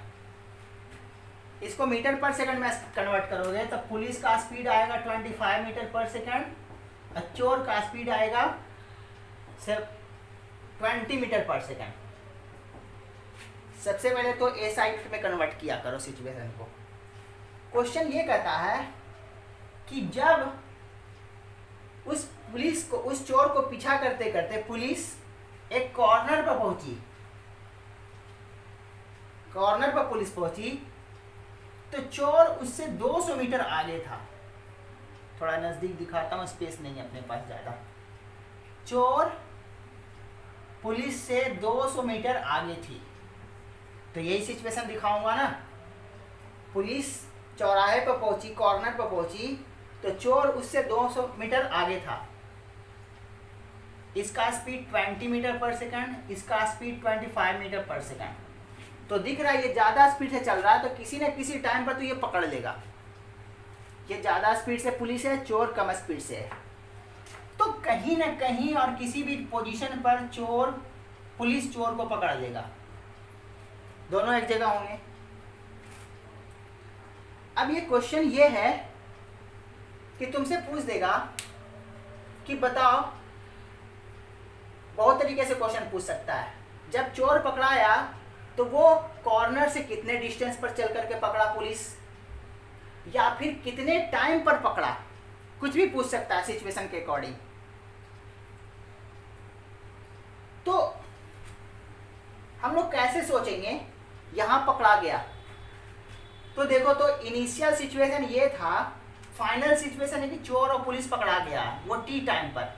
इसको मीटर पर सेकंड में कन्वर्ट करोगे तो पुलिस का स्पीड आएगा 25 मीटर पर सेकंड और चोर का स्पीड आएगा 20 मीटर पर सेकंड। सबसे पहले तो ए साइड में कन्वर्ट किया करो सिचुएशन को। क्वेश्चन ये कहता है कि जब उस चोर को पीछा करते करते पुलिस एक कॉर्नर पर पहुंची, तो चोर उससे 200 मीटर आगे था। थोड़ा नजदीक दिखाता हूं, स्पेस नहीं है अपने पास ज्यादा। चोर पुलिस से 200 मीटर आगे थी, तो यही सिचुएशन दिखाऊंगा ना। पुलिस चौराहे पर पहुंची, कॉर्नर पर पहुंची, तो चोर उससे 200 मीटर आगे था। इसका स्पीड 20 मीटर पर सेकंड, इसका स्पीड 25 मीटर पर सेकंड। तो दिख रहा है ये ज्यादा स्पीड से चल रहा है, तो किसी न किसी टाइम पर तो ये पकड़ लेगा। ये ज्यादा स्पीड से पुलिस है, चोर कम स्पीड से है, तो कहीं ना कहीं और किसी भी पोजीशन पर पुलिस चोर को पकड़ लेगा। दोनों एक जगह होंगे। अब ये क्वेश्चन ये है कि तुमसे पूछ देगा कि बताओ, बहुत तरीके से क्वेश्चन पूछ सकता है। जब चोर पकड़ाया तो वो कॉर्नर से कितने डिस्टेंस पर चल करके पकड़ा पुलिस, या फिर कितने टाइम पर पकड़ा, कुछ भी पूछ सकता है सिचुएशन के अकॉर्डिंग। तो हम लोग कैसे सोचेंगे, यहां पकड़ा गया तो देखो, तो इनिशियल सिचुएशन ये था, फाइनल सिचुएशन है कि चोर और पुलिस पकड़ा गया वो टी टाइम पर,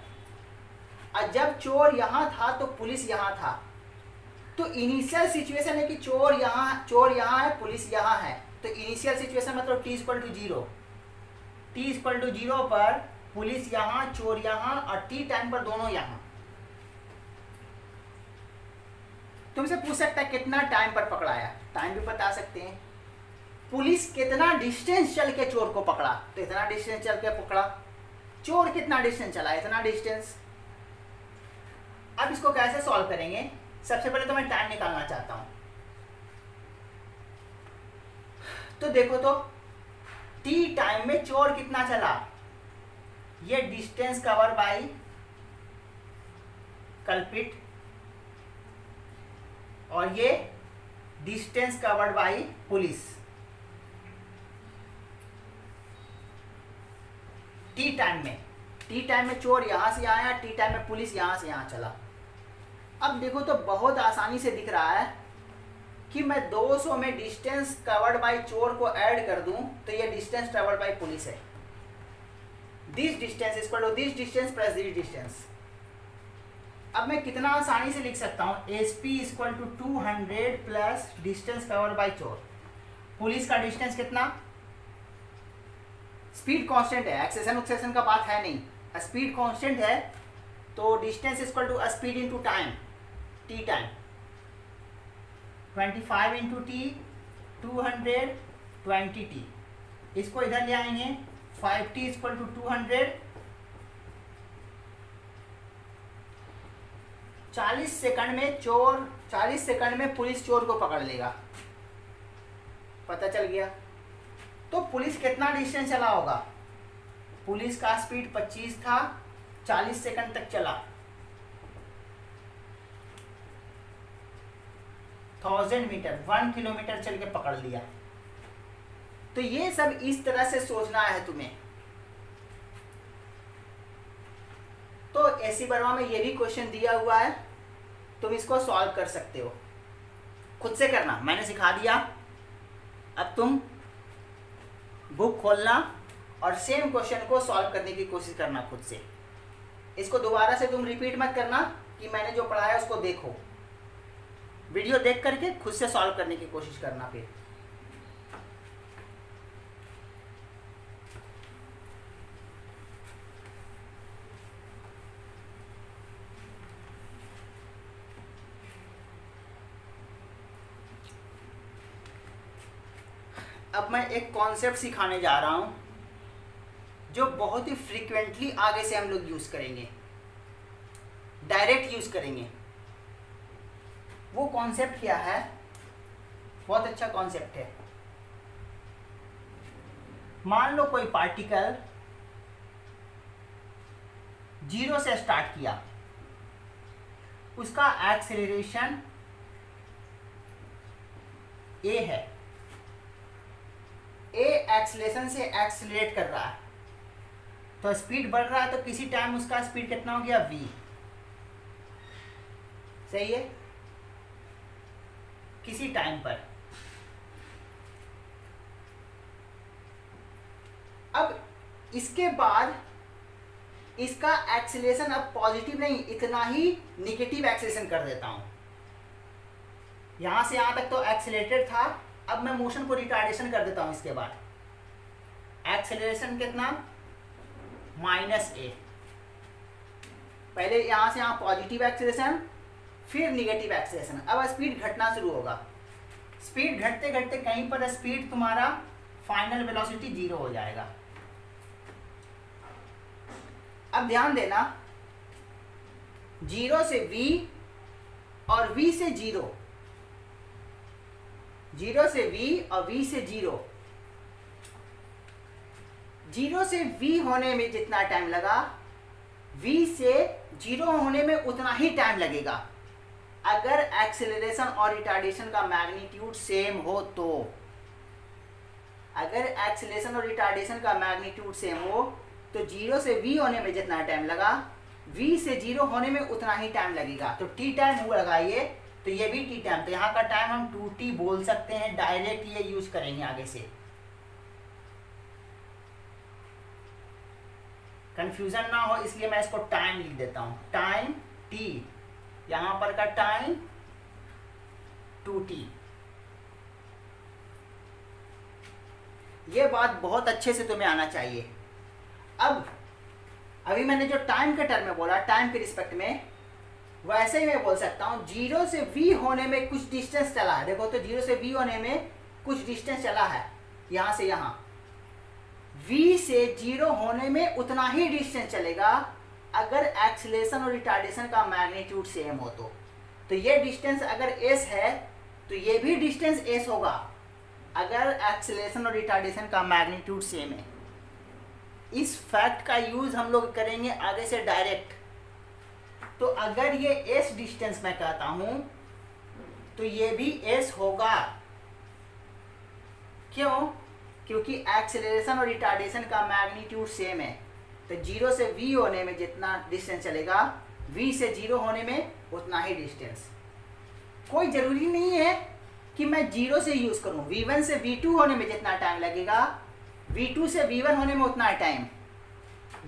और जब चोर यहां था तो पुलिस यहां था। तो इनिशियल सिचुएशन है कि चोर यहाँ है, पुलिस यहाँ है, तो इनिशियल सिचुएशन मतलब t = 0। t = 0 पर पुलिस यहाँ, चोर यहाँ, और t टाइम पर दोनों यहाँ। तुमसे पूछ सकता है कितना टाइम पर पकड़ाया, टाइम भी बता सकते हैं। पुलिस कितना डिस्टेंस चल के चोर को पकड़ा, तो इतना डिस्टेंस चल के पकड़ा। चोर कितना डिस्टेंस चला, इतना डिस्टेंस। अब इसको कैसे सॉल्व करेंगे, सबसे पहले तो मैं टाइम निकालना चाहता हूं। तो देखो, तो टी टाइम में चोर कितना चला, ये डिस्टेंस कवर बाय कल्प्रिट, और ये distance covered bye police. T time में चोर यहां से आया, टी टाइम में पुलिस यहां से यहां चला। अब देखो तो बहुत आसानी से दिख रहा है कि मैं 200 में डिस्टेंस कवर्ड बाय चोर को ऐड कर दूं तो ये डिस्टेंस ट्रेवल्ड बाय पुलिस है। This distance is equal to this distance plus this distance. अब मैं कितना आसानी से लिख सकता हूं, SP = 200 plus distance covered by चोर। पुलिस का डिस्टेंस कितना स्पीड कांस्टेंट है, एक्सेलेरेशन उक्सेलेरेशन का बात है नहीं, स्पीड कांस्टेंट है, तो distance equal to speed into time, t time, 25 into t 220 t, इसको इधर ले आएंगे 5t इक्वल टू 200, 40 सेकंड में पुलिस चोर को पकड़ लेगा, पता चल गया। तो पुलिस कितना डिस्टेंस चला होगा, पुलिस का स्पीड 25 था, 40 सेकंड तक चला, 1000 मीटर 1 किलोमीटर चल के पकड़ लिया। तो ये सब इस तरह से सोचना है तुम्हें। तो ऐसी वर्मा में ये भी क्वेश्चन दिया हुआ है, तुम इसको सॉल्व कर सकते हो, खुद से करना, मैंने सिखा दिया। अब तुम बुक खोलना और सेम क्वेश्चन को सॉल्व करने की कोशिश करना खुद से। इसको दोबारा से तुम रिपीट मत करना कि मैंने जो पढ़ाया उसको देखो, वीडियो देख करके खुद से सॉल्व करने की कोशिश करना। फिर अब मैं एक कॉन्सेप्ट सिखाने जा रहा हूं जो बहुत ही फ्रीक्वेंटली आगे से हम लोग यूज करेंगे, डायरेक्ट यूज करेंगे। वो कॉन्सेप्ट क्या है, बहुत अच्छा कॉन्सेप्ट है। मान लो कोई पार्टिकल 0 से स्टार्ट किया, उसका एक्सेलरेशन a है, a एक्सेलरेशन से एक्सेलरेट कर रहा है, तो स्पीड बढ़ रहा है, तो किसी टाइम उसका स्पीड कितना हो गया v, सही है, किसी टाइम पर। अब इसके बाद इसका एक्सेलरेशन अब पॉजिटिव नहीं, इतना ही निगेटिव एक्सेलरेशन कर देता हूं। यहां से यहां तक तो एक्सेलरेटेड था, अब मैं मोशन को रिटार्डेशन कर देता हूं। इसके बाद एक्सेलरेशन कितना, -a, पहले यहां से यहां पॉजिटिव एक्सेलरेशन, फिर निगेटिव एक्सेलरेशन। अब स्पीड घटना शुरू होगा, स्पीड घटते घटते कहीं पर स्पीड तुम्हारा फाइनल वेलोसिटी 0 हो जाएगा। अब ध्यान देना, 0 से v और v से 0, 0 से v और v से 0, 0 से v होने में जितना टाइम लगा, v से 0 होने में उतना ही टाइम लगेगा, अगर एक्सेलरेशन और रिटार्डेशन का मैग्नीट्यूड सेम हो तो। अगर एक्सेलरेशन और रिटार्डेशन का मैग्नीट्यूड सेम हो तो 0 से v होने में जितना टाइम लगा, v से 0 होने में उतना ही टाइम लगेगा। तो t टाइम वो लगाइए, तो ये भी t टाइम, तो यहाँ का टाइम हम 2t बोल सकते हैं, डायरेक्ट ये यूज करेंगे आगे से। कंफ्यूजन ना हो इसलिए मैं इसको टाइम लिख देता हूं, टाइम t, यहां पर का टाइम 2t। ये बात बहुत अच्छे से तुम्हें आना चाहिए। अब अभी मैंने जो टाइम के टर्म में बोला, टाइम के रिस्पेक्ट में, वैसे ही मैं बोल सकता हूं 0 से v होने में कुछ डिस्टेंस चला है। देखो तो 0 से v होने में कुछ डिस्टेंस चला है, यहां से यहां, v से 0 होने में उतना ही डिस्टेंस चलेगा अगर एक्सेलरेशन और रिटार्डेशन का मैग्नीट्यूड सेम हो तो ये डिस्टेंस अगर s है तो ये भी डिस्टेंस s होगा अगर एक्सेलरेशन और रिटार्डेशन का मैग्नीट्यूड सेम है। इस फैक्ट का यूज हम लोग करेंगे आगे से डायरेक्ट। तो अगर ये s डिस्टेंस मैं कहता हूं तो ये भी s होगा, क्यों? क्योंकि एक्सेलरेशन और रिटार्डेशन का मैग्नीट्यूड सेम है। तो 0 से v होने में जितना डिस्टेंस चलेगा, v से 0 होने में उतना ही डिस्टेंस। कोई जरूरी नहीं है कि मैं 0 से यूज करूं, v1 से v2 होने में जितना टाइम लगेगा, v2 से v1 होने में उतना टाइम,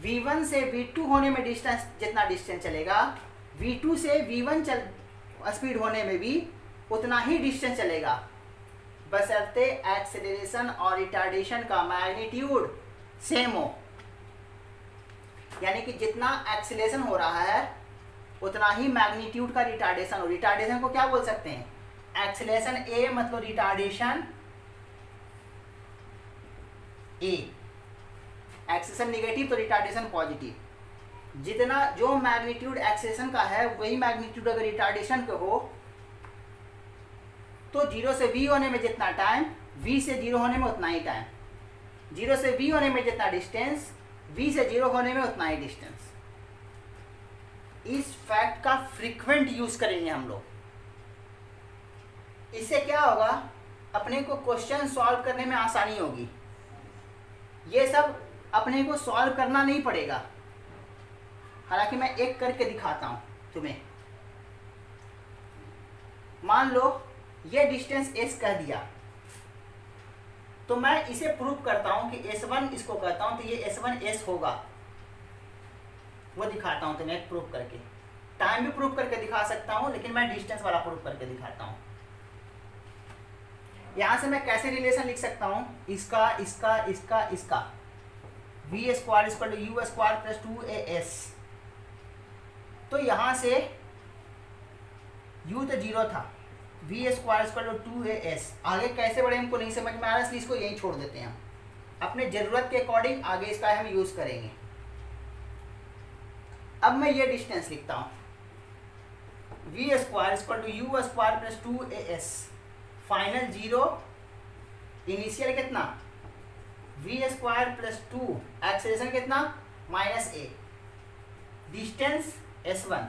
v1 से v2 होने में डिस्टेंस जितना डिस्टेंस चलेगा, v2 से v1 स्पीड होने में भी उतना ही डिस्टेंस चलेगा, बशर्ते एक्सेलरेशन और रिटार्डेशन का मैग्नीट्यूड सेम हो, यानी कि जितना एक्सीलरेशन हो रहा है उतना ही मैग्नीट्यूड का रिटार्डेशन हो। रिटार्डेशन को क्या बोल सकते हैं? एक्सीलरेशन ए मतलब रिटार्डेशन ए। एक्सीलरेशन निगेटिव तो रिटार्डेशन पॉजिटिव। जितना जो मैग्नीट्यूड एक्सीलरेशन का है वही मैग्नीट्यूड अगर रिटार्डेशन का हो तो 0 से v होने में जितना टाइम v से 0 होने में उतना ही टाइम, 0 से v होने में जितना डिस्टेंस v से 0 होने में उतना ही डिस्टेंस। इस फैक्ट का फ्रीक्वेंट यूज करेंगे हम लोग। इससे क्या होगा, अपने को क्वेश्चन सॉल्व करने में आसानी होगी। ये सब अपने को सॉल्व करना नहीं पड़ेगा, हालांकि मैं एक करके दिखाता हूं तुम्हें। मान लो ये डिस्टेंस s कह दिया, तो मैं इसे प्रूव करता हूं कि s1 इसको कहता हूं तो ये s1 s होगा, वो दिखाता हूं तुम्हें प्रूव करके। टाइम भी प्रूव करके दिखा सकता हूं, लेकिन मैं डिस्टेंस वाला प्रूव करके दिखाता हूं। यहां से मैं कैसे रिलेशन लिख सकता हूं, इसका इसका इसका इसका v square equal to u square plus 2as। तो यहां से u तो 0 था, v square equal to 2as। आगे कैसे बढ़े हमको नहीं समझ में आ रहा, इसलिए इसको यहीं छोड़ देते हैं। हम अपने जरूरत के अकॉर्डिंग आगे इसका हम यूज करेंगे। अब मैं ये डिस्टेंस लिखता हूं, v square equal to u square plus 2as। Final 0, initial कितना v स्क्वायर प्लस 2, एक्सेलरेशन कितना -a, डिस्टेंस s1।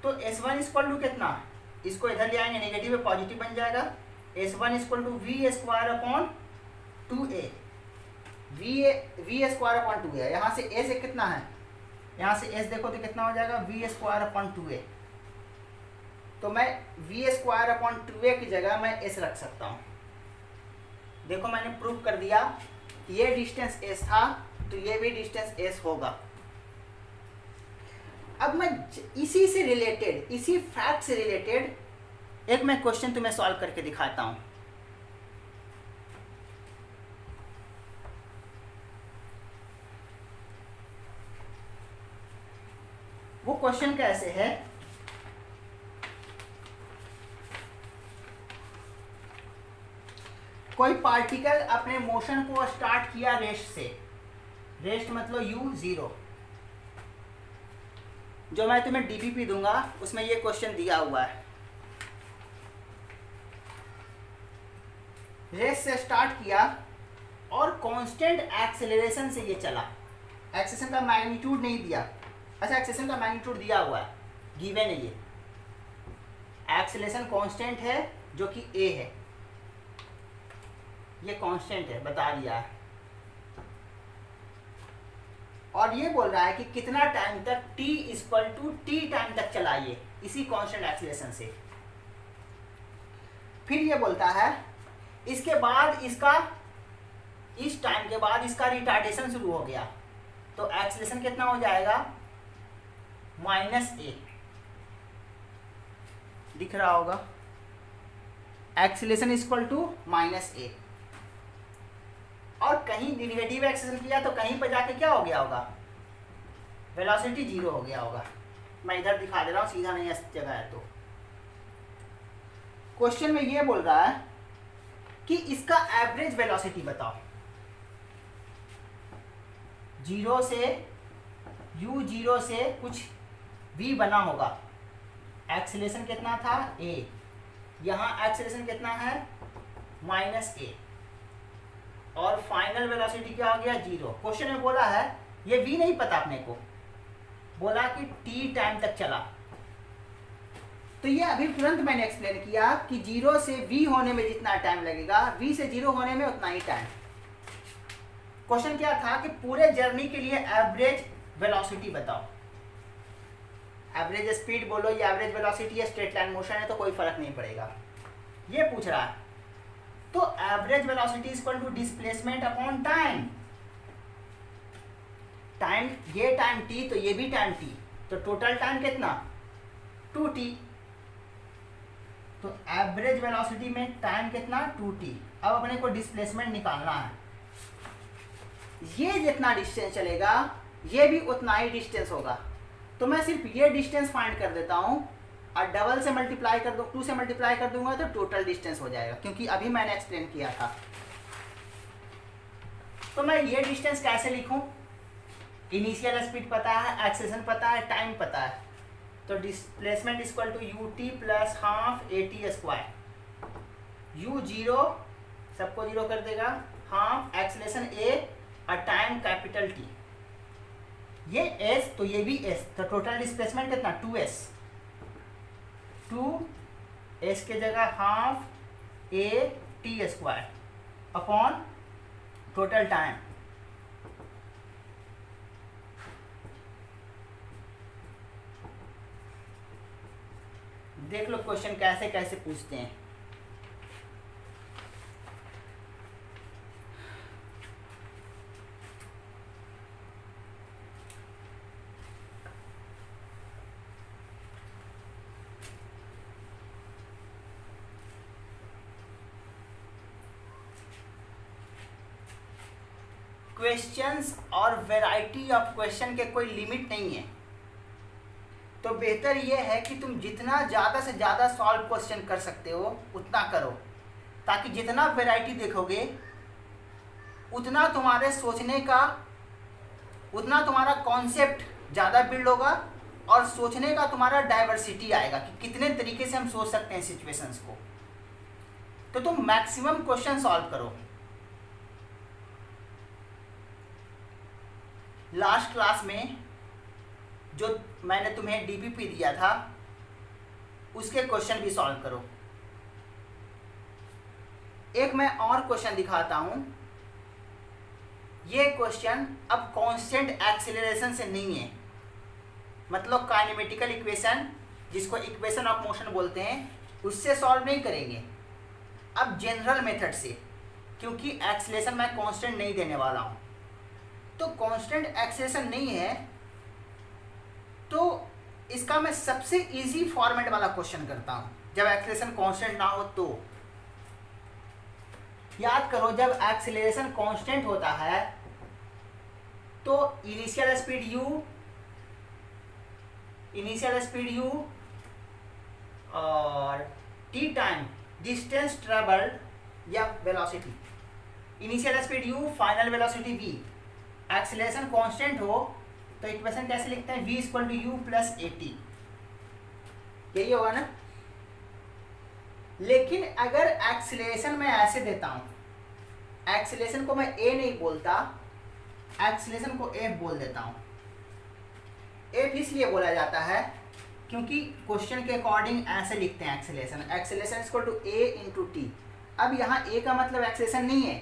तो s1 इक्वल टू कितना, इसको इधर ले आएंगे, नेगेटिव में पॉजिटिव बन जाएगा। s1 equal to v square upon 2a, v square upon 2a। यहाँ से a से कितना है, यहाँ से s देखो तो कितना हो जाएगा, v स्क्वायर अपॉन 2a। तो मैं v स्क्वायर अपॉन 2a की जगह मैं s रख सकता हूँ। देखो मैंने प्रूव कर दिया, ये डिस्टेंस s था तो ये भी डिस्टेंस s होगा। अब मैं इसी से रिलेटेड, इसी फैक्ट से रिलेटेड एक मैं क्वेश्चन तुम्हें सॉल्व करके दिखाता हूं। वो क्वेश्चन कैसे है, कोई पार्टिकल अपने मोशन को स्टार्ट किया रेस्ट से, रेस्ट मतलब u0। जो मैं तुम्हें डीबीपी दूंगा उसमें ये क्वेश्चन दिया हुआ है। रेस से स्टार्ट किया और कांस्टेंट एक्सेलरेशन से ये चला। एक्सेलरेशन का मैग्नीट्यूड नहीं दिया, अच्छा एक्सेलरेशन का मैग्नीट्यूड दिया हुआ है, गिवन है। ये एक्सेलरेशन कांस्टेंट है जो कि a है, ये कांस्टेंट है, बता दिया है। और ये बोल रहा है कि कितना टाइम तक t equal to t time तक चलाइए इसी कांस्टेंट एक्सीलरेशन से। फिर ये बोलता है इसके बाद इसका, इस टाइम के बाद इसका रिटार्डेशन शुरू हो गया, तो एक्सीलरेशन कितना हो जाएगा, -a। दिख रहा होगा, एक्सीलरेशन इक्वल टू -a। और कहीं नेगेटिव एक्सेलरेशन किया तो कहीं पर जाके क्या हो गया होगा, वेलोसिटी 0 हो गया होगा। मैं इधर दिखा दे रहा हूँ, सीधा नहीं जगह है। तो क्वेश्चन में ये बोल रहा है कि इसका एवरेज वेलोसिटी बताओ। 0 से u0 से कुछ v बना होगा, एक्सेलरेशन कितना था a, यहाँ एक्सेलरेशन कितना है -a, और फाइनल वेलोसिटी क्या हो गया 0। क्वेश्चन में बोला है, ये v नहीं पता अपने को, बोला कि t टाइम तक चला। तो ये अभी तुरंत मैंने एक्सप्लेन किया कि 0 से v होने में जितना टाइम लगेगा, v से 0 होने में उतना ही टाइम। क्वेश्चन क्या था कि पूरे जर्नी के लिए एवरेज वेलोसिटी बताओ। एवरेज स्पीड बोलो या एवरेज वेलोसिटी है, स्ट्रेट लाइन मोशन है तो कोई फर्क नहीं पड़ेगा, ये पूछ रहा है। तो average velocity equal to displacement upon time. Time, ये टाइम t तो ये भी टाइम t, तो टोटल टाइम कितना 2t। तो एवरेज वेलोसिटी में टाइम कितना 2t। अब अपने को डिस्प्लेसमेंट निकालना है। ये जितना डिस्टेंस चलेगा ये भी उतना ही डिस्टेंस होगा। तो मैं सिर्फ ये डिस्टेंस फाइंड कर देता हूँ और डबल से मल्टीप्लाई कर दो, 2 से मल्टीप्लाई कर दूंगा तो टोटल डिस्टेंस हो जाएगा, क्योंकि अभी मैंने एक्सप्लेन किया था। तो मैं ये डिस्टेंस कैसे लिखूं? इनिशियल स्पीड पता है, एक्सेलेरेशन पता है, टाइम पता है, तो displacement equal to u t plus half a t square. U zero, सबको जीरो कर देगा, हाफ एक्सेलेरेशन ए और टाइम कैपिटल टी। ये एस तो ये भी एस, तो टोटल डिस्प्लेसमेंट कितना? 2s। 2s के जगह half a t square upon total time. देख लो क्वेश्चन कैसे कैसे पूछते हैं। क्वेश्चंस और वैरायटी ऑफ क्वेश्चन के कोई लिमिट नहीं है, तो बेहतर यह है कि तुम जितना ज़्यादा से ज़्यादा सॉल्व क्वेश्चन कर सकते हो उतना करो, ताकि जितना वैरायटी देखोगे उतना तुम्हारे सोचने का, उतना तुम्हारा कॉन्सेप्ट ज़्यादा बिल्ड होगा और सोचने का तुम्हारा डाइवर्सिटी आएगा कि कितने तरीके से हम सोच सकते हैं सिचुएशंस को। तो तुम मैक्सिमम क्वेश्चन सॉल्व करो। लास्ट क्लास में जो मैंने तुम्हें डीपीपी दिया था उसके क्वेश्चन भी सॉल्व करो। एक मैं और क्वेश्चन दिखाता हूं। ये क्वेश्चन अब कांस्टेंट एक्सीलरेशन से नहीं है, मतलब काइनेमेटिकल इक्वेशन जिसको इक्वेशन ऑफ मोशन बोलते हैं उससे सॉल्व नहीं करेंगे, अब जनरल मेथड से, क्योंकि एक्सीलरेशन मैं कांस्टेंट नहीं देने वाला हूं। तो कांस्टेंट एक्सीलरेशन नहीं है तो इसका मैं सबसे इजी फॉर्मेट वाला क्वेश्चन करता हूं, जब एक्सीलरेशन कांस्टेंट ना हो तो। याद करो, जब एक्सीलरेशन कांस्टेंट होता है तो इनिशियल स्पीड u और t टाइम डिस्टेंस ट्रेवल्ड या velocity. Initial speed u, final velocity v। Acceleration constant हो तो इक्वेशन कैसे लिखते हैं? v equal to u plus a t, यही होगा ना। लेकिन अगर एक्सीलरेशन मैं ऐसे देता हूं, एक्सीलरेशन को मैं a नहीं बोलता, एक्सीलरेशन को f बोल देता हूं। f इसलिए बोला जाता है क्योंकि क्वेश्चन के अकॉर्डिंग ऐसे लिखते हैं acceleration. Acceleration equal to a into t. अब यहाँ a का मतलब एक्सीलरेशन नहीं है,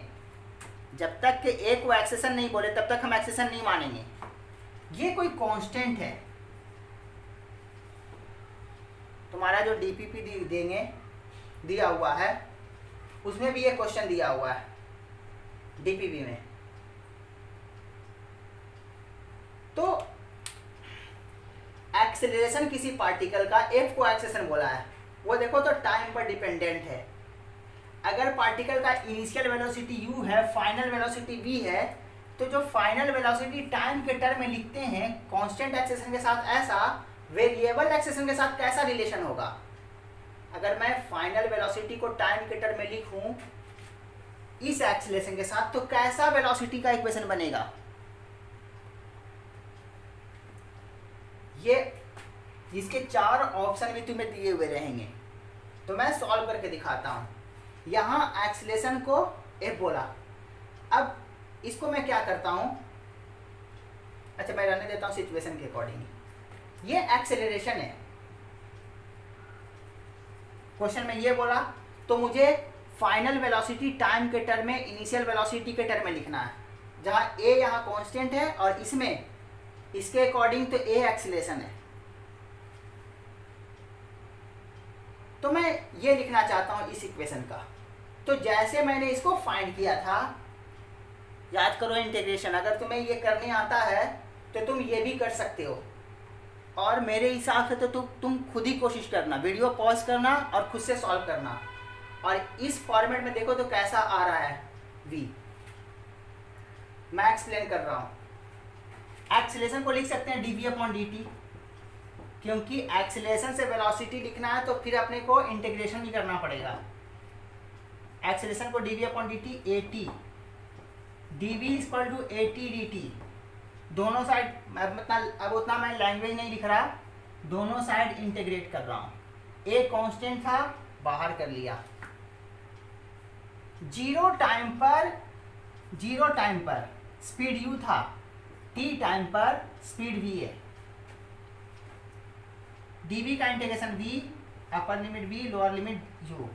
जब तक कि a को एक्सीलरेशन नहीं बोले तब तक हम एक्सीलरेशन नहीं मानेंगे। ये कोई कांस्टेंट है। तुम्हारा जो डीपीपी देंगे दिया हुआ है उसमें भी ये क्वेश्चन दिया हुआ है डीपीपी में। तो एक्सेलरेशन किसी पार्टिकल का f को एक्सेलरेशन बोला है, वो देखो तो टाइम पर डिपेंडेंट है। अगर पार्टिकल का इनिशियल वेलोसिटी u है, फाइनल वेलोसिटी v है, तो जो फाइनल वेलोसिटी टाइम के टर्म में लिखते हैं कांस्टेंट एक्सेलरेशन के साथ, ऐसा वेरिएबल एक्सेलरेशन के साथ कैसा रिलेशन होगा? अगर मैं फाइनल वेलोसिटी को टाइम के टर्म में लिखूं इस एक्सेलरेशन के साथ, तो कैसा वेलोसिटी का इक्वेशन बनेगा? ये इसके 4 ऑप्शन भी तुम्हें दिए हुए रहेंगे, तो मैं सॉल्व करके दिखाता हूं। यहाँ एक्सेलरेशन को f बोला, अब इसको मैं क्या करता हूं, अच्छा मैं रहने देता हूं सिचुएशन के अकॉर्डिंग। ये एक्सेलरेशन है, क्वेश्चन में ये बोला, तो मुझे फाइनल वेलोसिटी टाइम के टर्म में, इनिशियल वेलोसिटी के टर्म में लिखना है, जहां a यहाँ कांस्टेंट है और इसमें इसके अकॉर्डिंग तो a एक्सेलरेशन है। तो मैं ये लिखना चाहता हूं इस इक्वेशन का। तो जैसे मैंने इसको फाइंड किया था, याद करो इंटीग्रेशन, अगर तुम्हें ये करने आता है तो तुम ये भी कर सकते हो। और मेरे हिसाब से तो तुम खुद ही कोशिश करना, वीडियो पॉज करना और खुद से सॉल्व करना। और इस फॉर्मेट में देखो तो कैसा आ रहा है v। मैं एक्सप्लेन कर रहा हूँ। एक्सीलरेशन को लिख सकते हैं dv अपॉन dt, क्योंकि एक्सीलरेशन से वेलोसिटी लिखना है तो फिर अपने को इंटीग्रेशन भी करना पड़ेगा। एक्सीलरेशन को dv upon dt at, dv equal to at dt, दोनों साइड अब उतना मैं लैंग्वेज नहीं लिख रहा, दोनों साइड इंटीग्रेट कर रहा हूँ। एक कांस्टेंट था, बाहर कर लिया। जीरो टाइम पर स्पीड u था, t टाइम पर स्पीड v है। dv का integration v, upper limit v, lower limit u।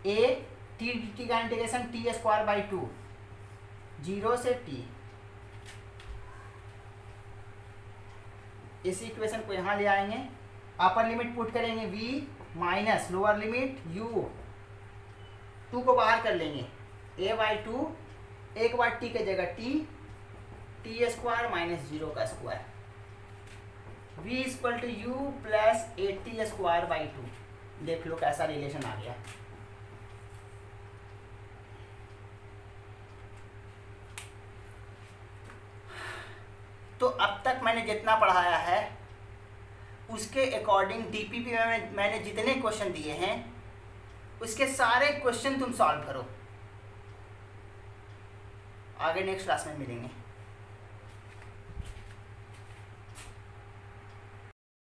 a t dt का इंटीग्रेशन t स्क्वायर बाई 2, 0 से t। इस इक्वेशन को यहाँ ले आएंगे, अपर लिमिट पुट करेंगे v minus lower limit u, 2 को बाहर कर लेंगे, a बाई 2, एक बार t के जगह t स्क्वायर माइनस 0 का square, v equal to u plus 80 square by 2। देख लो कैसा रिलेशन आ गया। तो अब तक मैंने जितना पढ़ाया है उसके अकॉर्डिंग डीपीपी में मैंने जितने क्वेश्चन दिए हैं उसके सारे क्वेश्चन तुम सॉल्व करो। आगे नेक्स्ट क्लास में मिलेंगे।